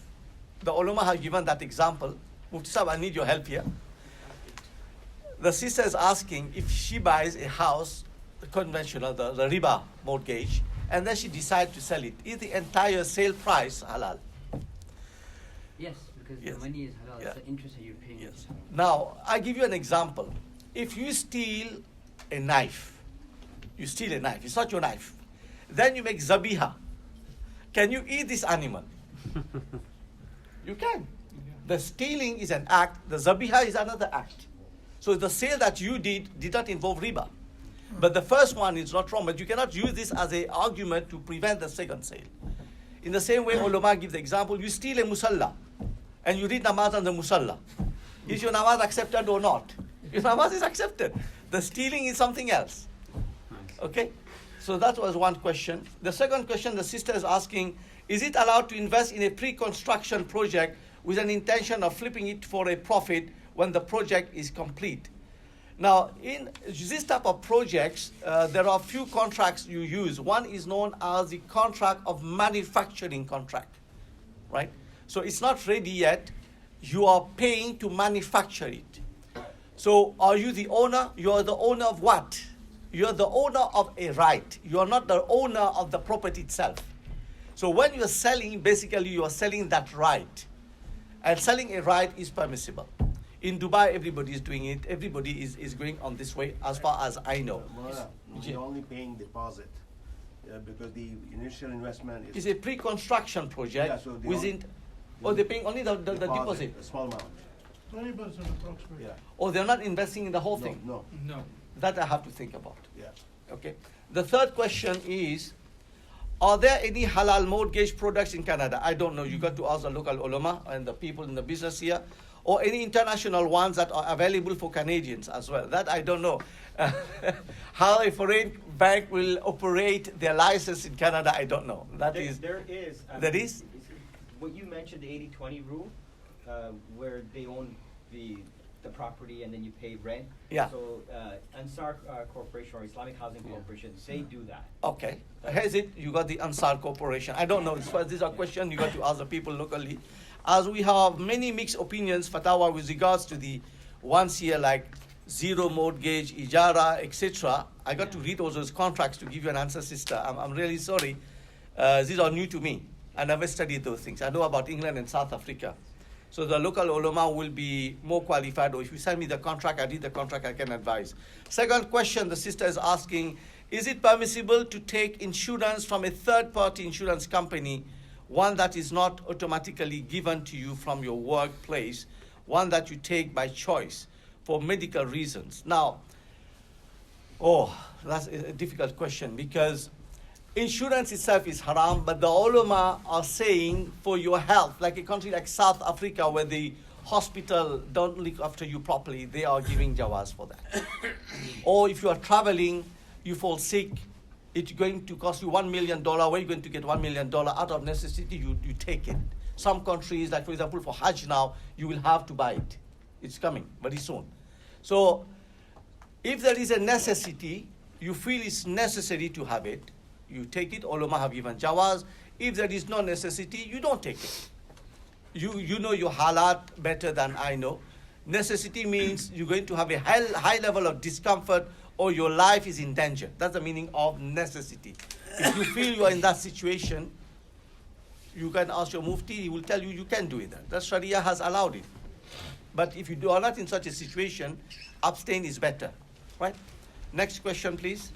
the ulama have given that example. Mufti Sahib, I need your help here. The sister is asking if she buys a house, the conventional, the riba mortgage, and then she decides to sell it. Is the entire sale price halal? Yes, because the money is halal. It's the interest that you're paying. Yes. Now, I give you an example. If you steal a knife, it's not your knife, then you make zabiha. Can you eat this animal? You can. The stealing is an act, the zabiha is another act. So the sale that you did not involve riba. But the first one is not wrong, but you cannot use this as an argument to prevent the second sale. In the same way, ulama give the example, you steal a musalla and you read namaz on the musalla. Is your namaz accepted or not? Your namaz is accepted. The stealing is something else. Okay? So that was one question. The second question the sister is asking, is it allowed to invest in a pre-construction project with an intention of flipping it for a profit when the project is complete? Now, in this type of projects, there are a few contracts you use. One is known as the contract of manufacturing contract, right? So it's not ready yet. You are paying to manufacture it. So are you the owner? You are the owner of what? You are the owner of a right. You are not the owner of the property itself. So when you are selling, basically you are selling that right. And selling a right is permissible. In Dubai, everybody is doing it. Everybody is going on this way, as far as I know. You're only paying deposit because the initial investment is... It's a pre-construction project. Yeah, so they're paying only the deposit. A small amount. 20% approximately. Yeah. Or they're not investing in the whole No, thing? no. No. That I have to think about. Yeah. Okay. The third question is, are there any halal mortgage products in Canada? I don't know. You got to ask the local ulama and the people in the business here, or any international ones that are available for Canadians as well. That I don't know. How a foreign bank will operate their license in Canada, I don't know. There is. There is? What you mentioned, the 80-20 rule, where they own the property and then you pay rent. Yeah. So Ansar Corporation or Islamic Housing Corporation, they do that. Okay. Has it? You got the Ansar Corporation. I don't know. These are questions you got to ask the people locally. As we have many mixed opinions, fatwa, with regards to the ones here like zero mortgage, ijara, etc. I got to read all those contracts to give you an answer, sister. I'm really sorry. These are new to me. I never studied those things. I know about England and South Africa. So the local ulama will be more qualified, or if you send me the contract, I read the contract, I can advise. Second question the sister is asking, is it permissible to take insurance from a third-party insurance company, one that is not automatically given to you from your workplace, one that you take by choice for medical reasons? Now, that's a difficult question, because insurance itself is haram, but the ulama are saying for your health, like a country like South Africa where the hospital don't look after you properly, they are giving jawaz for that. Or if you are traveling, you fall sick, it's going to cost you $1 million. Where are you going to get $1 million? Out of necessity, you take it. Some countries, like for example for Hajj now, you will have to buy it. It's coming very soon. So if there is a necessity, you feel it's necessary to have it, you take it. Ulama have given jawaz. If there is no necessity, you don't take it. You know your halat better than I know. Necessity means you're going to have a high level of discomfort or your life is in danger. That's the meaning of necessity. If you feel you are in that situation, you can ask your mufti, he will tell you you can do it. That Sharia has allowed it. But if you are not in such a situation, abstain is better. Right? Next question, please.